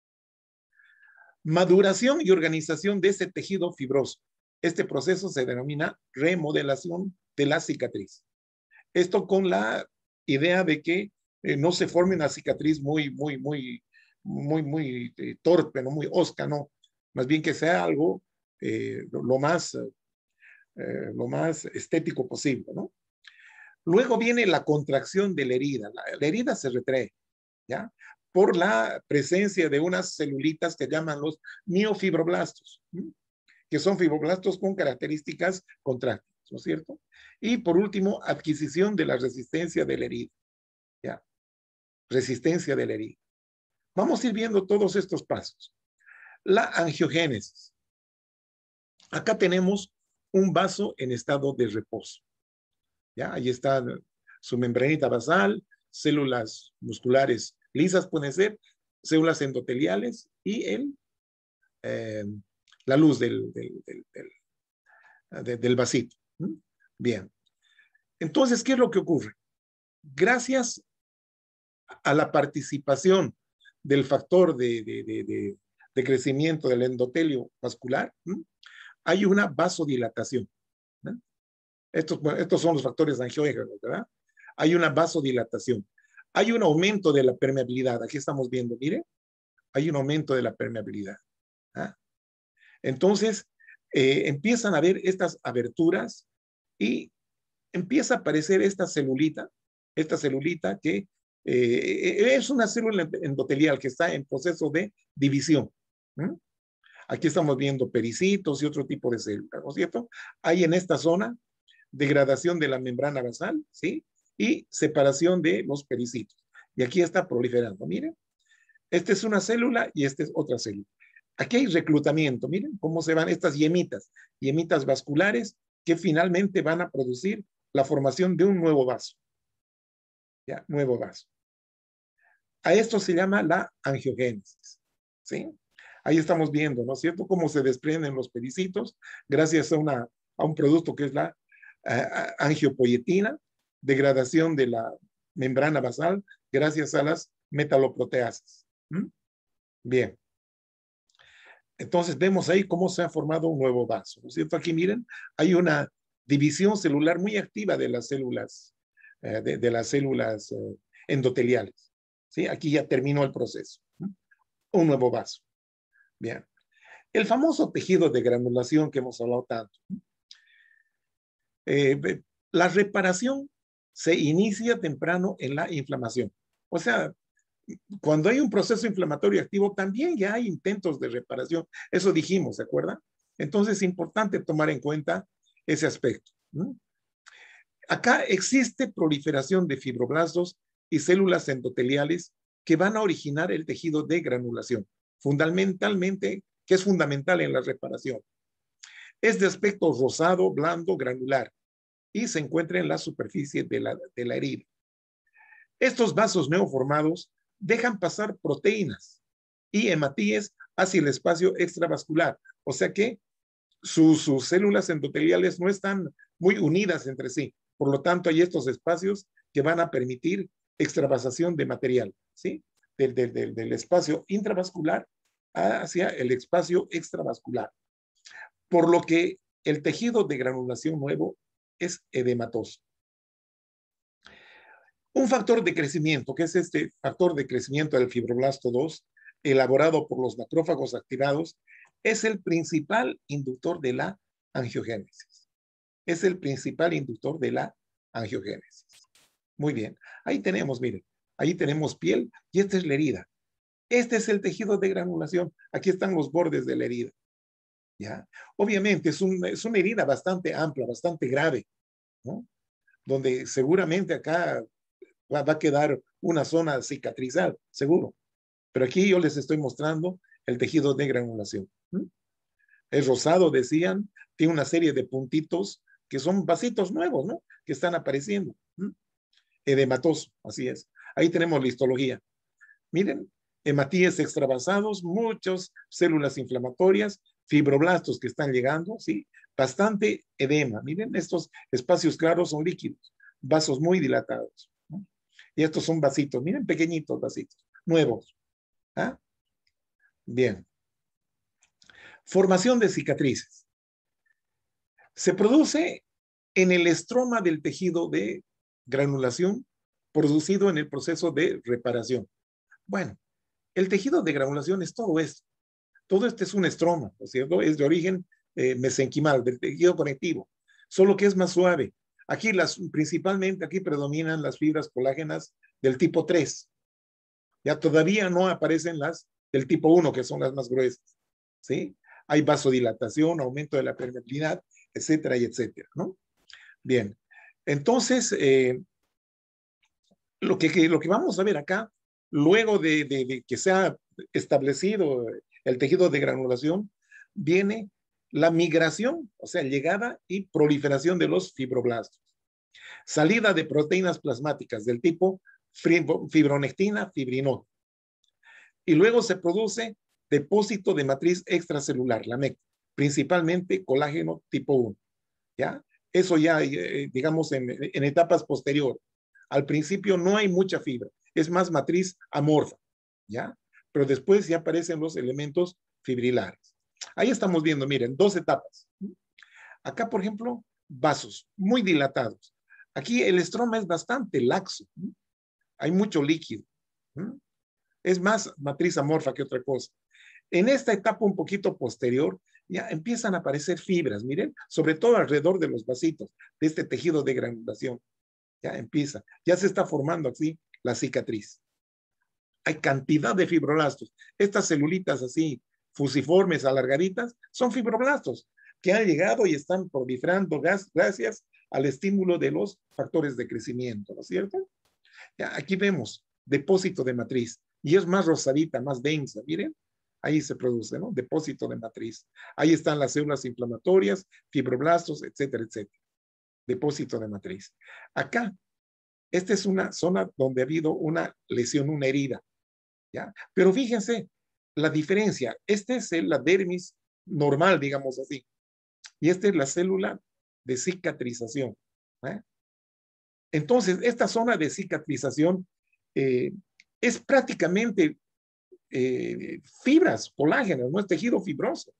Maduración y organización de ese tejido fibroso. Este proceso se denomina remodelación de la cicatriz. Esto con la idea de que no se forme una cicatriz muy torpe, no muy osca, no. Más bien que sea algo lo más estético posible, ¿no? Luego viene la contracción de la herida. La herida se retrae, ¿ya? Por la presencia de unas celulitas que llaman los miofibroblastos, que son fibroblastos con características contráctiles, ¿no es cierto? Y por último, adquisición de la resistencia de la herida, ¿ya? Resistencia de la herida. Vamos a ir viendo todos estos pasos. La angiogénesis. Acá tenemos un vaso en estado de reposo. ¿Ya? Ahí está su membranita basal, células musculares lisas pueden ser, células endoteliales y la luz del vasito. Bien. Entonces, ¿qué es lo que ocurre? Gracias a la participación del factor de crecimiento del endotelio vascular, hay una vasodilatación. Estos son los factores angiogénicos, ¿verdad? Hay una vasodilatación. Hay un aumento de la permeabilidad. Aquí estamos viendo, mire, hay un aumento de la permeabilidad. ¿Ah? Entonces, empiezan a ver estas aberturas y empieza a aparecer esta celulita que es una célula endotelial que está en proceso de división. Aquí estamos viendo pericitos y otro tipo de células, ¿no es cierto? Hay en esta zona degradación de la membrana basal, ¿sí? Y separación de los pericitos. Y aquí está proliferando, miren. Esta es una célula y esta es otra célula. Aquí hay reclutamiento, miren cómo se van estas yemitas vasculares que finalmente van a producir la formación de un nuevo vaso. ¿Ya? Nuevo vaso. A esto se llama la angiogénesis, ¿sí? Ahí estamos viendo, ¿no es cierto?, cómo se desprenden los pericitos gracias a un producto que es la angiopoietina, degradación de la membrana basal gracias a las metaloproteasas. Bien. Entonces vemos ahí cómo se ha formado un nuevo vaso, ¿no es cierto? Aquí miren, hay una división celular muy activa de las células, endoteliales. ¿Sí? Aquí ya terminó el proceso. Un nuevo vaso. Bien. El famoso tejido de granulación que hemos hablado tanto. La reparación se inicia temprano en la inflamación. O sea, cuando hay un proceso inflamatorio activo, también ya hay intentos de reparación. Eso dijimos, ¿se acuerdan? Entonces es importante tomar en cuenta ese aspecto. Acá existe proliferación de fibroblastos y células endoteliales que van a originar el tejido de granulación, fundamentalmente, que es fundamental en la reparación. Es de aspecto rosado, blando, granular y se encuentra en la superficie de la herida. Estos vasos neoformados dejan pasar proteínas y hematíes hacia el espacio extravascular, o sea que sus células endoteliales no están muy unidas entre sí. Por lo tanto, hay estos espacios que van a permitir extravasación de material, ¿sí? Del espacio intravascular hacia el espacio extravascular. Por lo que el tejido de granulación nuevo es edematoso. Un factor de crecimiento, que es este factor de crecimiento del fibroblasto 2, elaborado por los macrófagos activados, es el principal inductor de la angiogénesis. Es el principal inductor de la angiogénesis. Muy bien. Ahí tenemos, miren, ahí tenemos piel y esta es la herida. Este es el tejido de granulación. Aquí están los bordes de la herida. ¿Ya? Obviamente es una herida bastante amplia, bastante grave, ¿no? Donde seguramente acá va a quedar una zona cicatrizada, seguro. Pero aquí yo les estoy mostrando el tejido de granulación. Es rosado, decían, tiene una serie de puntitos que son vasitos nuevos, ¿no? Que están apareciendo. Edematoso, así es. Ahí tenemos la histología. Miren, hematíes extravasados, muchas células inflamatorias, fibroblastos que están llegando, ¿sí? Bastante edema. Miren, estos espacios claros son líquidos, vasos muy dilatados, ¿no? Y estos son vasitos, miren, pequeñitos vasitos, nuevos. ¿Ah? Bien. Formación de cicatrices. Se produce en el estroma del tejido de granulación producido en el proceso de reparación. Bueno, el tejido de granulación es todo esto. Todo esto es un estroma, ¿no es cierto? Es de origen mesenquimal, del tejido conectivo, solo que es más suave. Aquí principalmente aquí predominan las fibras colágenas del tipo 3. Ya todavía no aparecen las del tipo 1, que son las más gruesas, ¿sí? Hay vasodilatación, aumento de la permeabilidad, etcétera y etcétera, ¿no? Bien, entonces, lo que vamos a ver acá, luego de que se ha establecido el tejido de granulación, viene la migración, o sea, llegada y proliferación de los fibroblastos. Salida de proteínas plasmáticas del tipo fibronectina, fibrinol. Y luego se produce depósito de matriz extracelular, la MEC, principalmente colágeno tipo 1. ¿Ya? Eso ya, digamos, en etapas posteriores. Al principio no hay mucha fibra, es más matriz amorfa, ¿ya? Pero después ya aparecen los elementos fibrilares. Ahí estamos viendo, miren, dos etapas. Acá, por ejemplo, vasos muy dilatados. Aquí el estroma es bastante laxo, hay mucho líquido. Es más matriz amorfa que otra cosa. En esta etapa un poquito posterior, ya empiezan a aparecer fibras, miren, sobre todo alrededor de los vasitos, de este tejido de granulación. Ya empieza, ya se está formando así la cicatriz. Hay cantidad de fibroblastos. Estas celulitas así, fusiformes, alargaditas, son fibroblastos que han llegado y están proliferando gracias al estímulo de los factores de crecimiento, ¿no es cierto? Ya, aquí vemos depósito de matriz y es más rosadita, más densa, miren. Ahí se produce, ¿no? Depósito de matriz. Ahí están las células inflamatorias, fibroblastos, etcétera, etcétera. Depósito de matriz. Acá, esta es una zona donde ha habido una lesión, una herida, ¿ya? Pero fíjense la diferencia. Esta es la dermis normal, digamos así. Y esta es la célula de cicatrización. ¿Eh? Entonces, esta zona de cicatrización es prácticamente fibras, colágenas, no es tejido fibroso.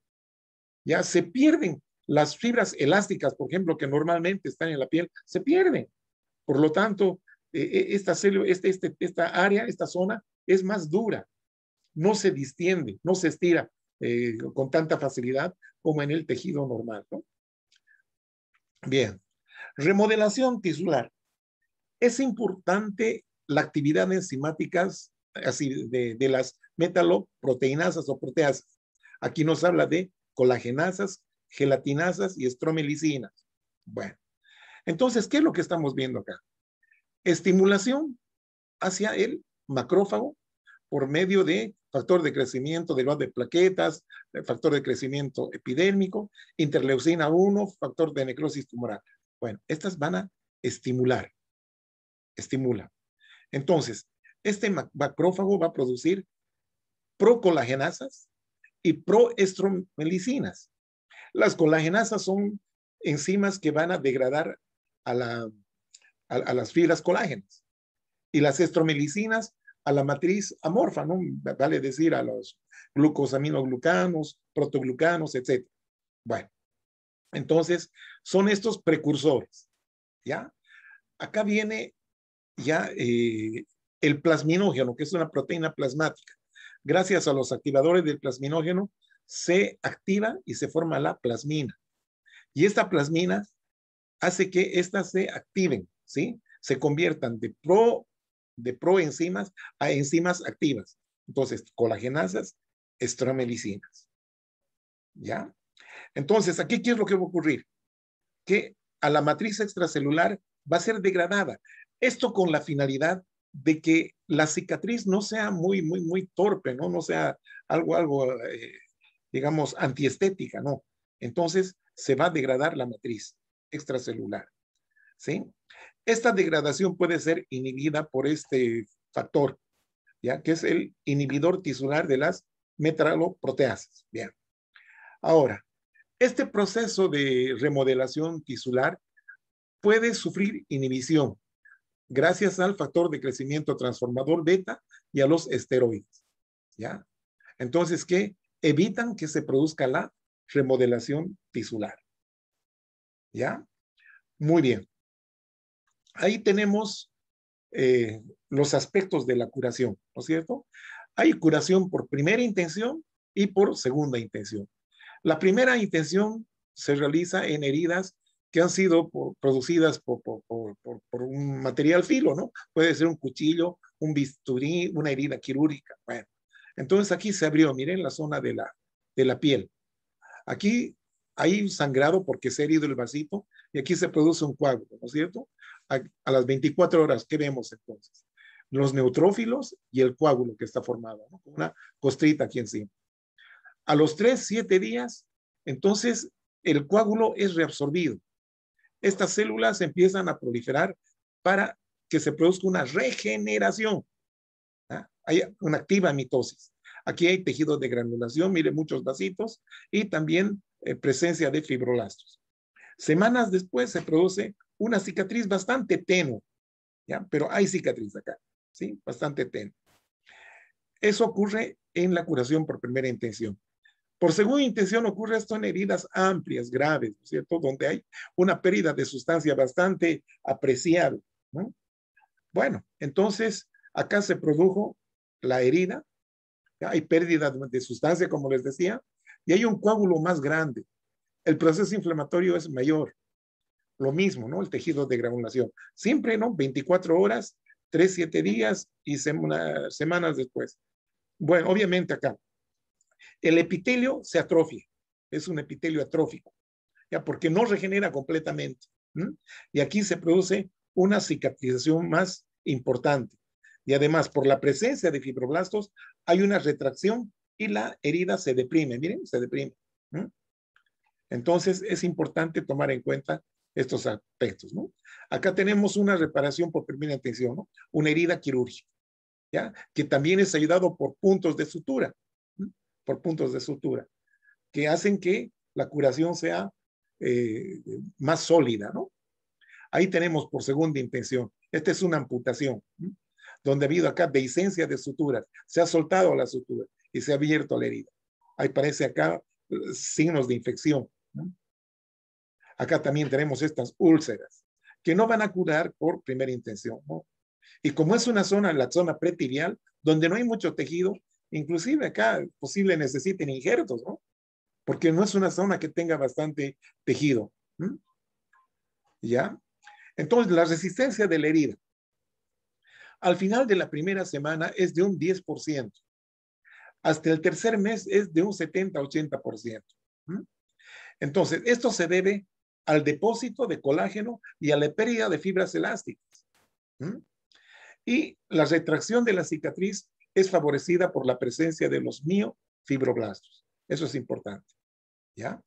Ya se pierden las fibras elásticas, por ejemplo, que normalmente están en la piel, se pierden. Por lo tanto, esta célula, esta área, esta zona es más dura, no se distiende, no se estira con tanta facilidad como en el tejido normal, ¿no? Bien, remodelación tisular. Es importante la actividad enzimática así de las metaloproteinasas o proteasas. Aquí nos habla de colagenasas, gelatinasas y estromelicinas. Bueno, entonces, ¿qué es lo que estamos viendo acá? Estimulación hacia el macrófago por medio de factor de crecimiento derivado de plaquetas, factor de crecimiento epidérmico, interleucina 1, factor de necrosis tumoral. Bueno, estas van a estimular. Entonces, este macrófago va a producir procolagenasas y proestromelicinas. Las colagenasas son enzimas que van a degradar a las fibras colágenas y las estromelicinas a la matriz amorfa, ¿no? Vale decir a los glucosaminoglucanos, protoglucanos, etc. Bueno, entonces son estos precursores, ¿ya? Acá viene ya el plasminógeno, que es una proteína plasmática. Gracias a los activadores del plasminógeno se activa y se forma la plasmina. Y esta plasmina hace que éstas se activen, ¿sí? Se conviertan de proenzimas a enzimas activas. Entonces, colagenasas, estromelicinas. ¿Ya? Entonces, aquí, ¿qué es lo que va a ocurrir? Que a la matriz extracelular va a ser degradada. Esto con la finalidad de que la cicatriz no sea muy torpe, ¿no? No sea algo digamos, antiestética, ¿no? Entonces, se va a degradar la matriz extracelular, ¿sí? Esta degradación puede ser inhibida por este factor, ¿ya? Que es el inhibidor tisular de las metaloproteasas. Bien. Ahora, este proceso de remodelación tisular puede sufrir inhibición gracias al factor de crecimiento transformador beta y a los esteroides, ¿ya? Entonces, ¿qué? Evitan que se produzca la remodelación tisular, ¿ya? Muy bien. Ahí tenemos los aspectos de la curación, ¿no es cierto? Hay curación por primera intención y por segunda intención. La primera intención se realiza en heridas que han sido producidas por un material filo, ¿no? Puede ser un cuchillo, un bisturí, una herida quirúrgica. Bueno, entonces aquí se abrió, miren, la zona de la piel. Aquí hay sangrado porque se ha herido el vasito y aquí se produce un coágulo, ¿no es cierto? A las 24 horas, ¿qué vemos entonces? Los neutrófilos y el coágulo que está formado, ¿no? Con una costrita aquí encima. A los 3, 7 días, entonces el coágulo es reabsorbido. Estas células empiezan a proliferar para que se produzca una regeneración. ¿Ah? Hay una activa mitosis. Aquí hay tejidos de granulación, mire, muchos vasitos y también presencia de fibroblastos. Semanas después se produce una cicatriz bastante tenue, ¿ya? Pero hay cicatriz acá, ¿sí? Bastante tenue. Eso ocurre en la curación por primera intención. Por segunda intención ocurre esto en heridas amplias, graves, ¿no es cierto? Donde hay una pérdida de sustancia bastante apreciable, ¿no? Bueno, entonces acá se produjo la herida, ¿ya? Hay pérdida de sustancia, como les decía, y hay un coágulo más grande. El proceso inflamatorio es mayor. Lo mismo, ¿no? El tejido de granulación. Siempre, ¿no? 24 horas, 3, 7 días y semanas después. Bueno, obviamente acá el epitelio se atrofia, es un epitelio atrófico, ya porque no regenera completamente. Y aquí se produce una cicatrización más importante. Y además, por la presencia de fibroblastos, hay una retracción y la herida se deprime. Miren, se deprime. Entonces, es importante tomar en cuenta estos aspectos, ¿no? Acá tenemos una reparación por primera intención, ¿no? Una herida quirúrgica, ¿ya? Que también es ayudado por puntos de sutura, ¿no? Por puntos de sutura, que hacen que la curación sea más sólida, ¿no? Ahí tenemos por segunda intención. Esta es una amputación, ¿no? Donde ha habido acá dehiscencia de suturas. Se ha soltado la sutura y se ha abierto la herida. Ahí parece acá signos de infección, ¿no? Acá también tenemos estas úlceras que no van a curar por primera intención, ¿no? Y como es una zona, la zona pretibial, donde no hay mucho tejido, inclusive acá posible necesiten injertos, ¿no? Porque no es una zona que tenga bastante tejido. ¿Ya? Entonces, la resistencia de la herida. Al final de la primera semana es de un 10%. Hasta el tercer mes es de un 70-80%. Entonces, esto se debe al depósito de colágeno y a la pérdida de fibras elásticas. Y la retracción de la cicatriz es favorecida por la presencia de los miofibroblastos. Eso es importante. ¿Ya?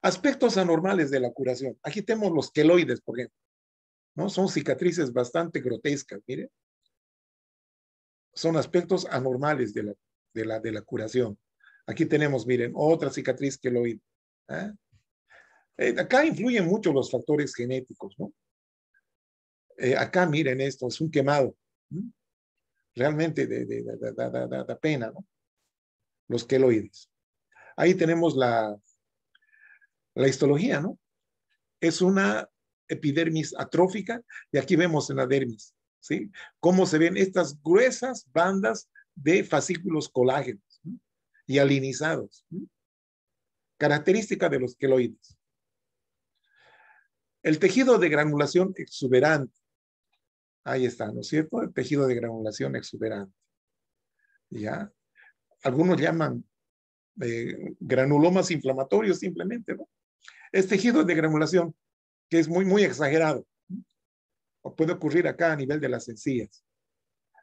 Aspectos anormales de la curación. Aquí tenemos los queloides, por ejemplo. ¿No? Son cicatrices bastante grotescas, miren. Son aspectos anormales de la curación. Aquí tenemos, miren, otra cicatriz queloide. Acá influyen mucho los factores genéticos, ¿no? Acá, miren esto, es un quemado. Realmente da pena, ¿no? Los queloides. Ahí tenemos la histología, ¿no? Es una epidermis atrófica y aquí vemos en la dermis, ¿sí? Cómo se ven estas gruesas bandas de fascículos colágenos, ¿no? Y alinizados. ¿No? Característica de los queloides. El tejido de granulación exuberante. Ahí está, ¿no es cierto? El tejido de granulación exuberante. ¿Ya? Algunos llaman granulomas inflamatorios simplemente, ¿no? Es tejido de granulación que es muy exagerado. O puede ocurrir acá a nivel de las encías.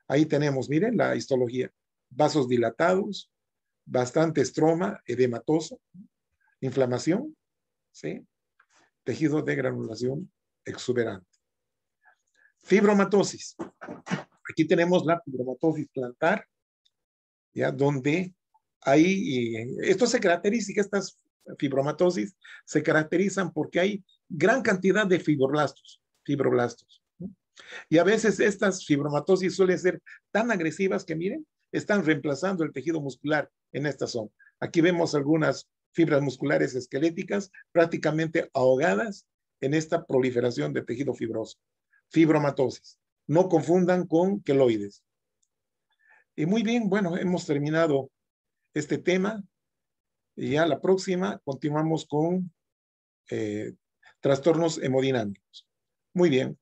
Ahí tenemos, miren, la histología. Vasos dilatados, bastante estroma, edematoso, inflamación, ¿sí? Tejido de granulación exuberante. Fibromatosis. Aquí tenemos la fibromatosis plantar, ¿ya? Donde hay, esto se caracteriza, estas fibromatosis se caracterizan porque hay gran cantidad de fibroblastos. ¿No? Y a veces estas fibromatosis suelen ser tan agresivas que, miren, están reemplazando el tejido muscular en esta zona. Aquí vemos algunas fibras musculares esqueléticas prácticamente ahogadas en esta proliferación de tejido fibroso. Fibromatosis. No confundan con queloides. Y muy bien, bueno, hemos terminado este tema y ya la próxima continuamos con trastornos hemodinámicos. Muy bien.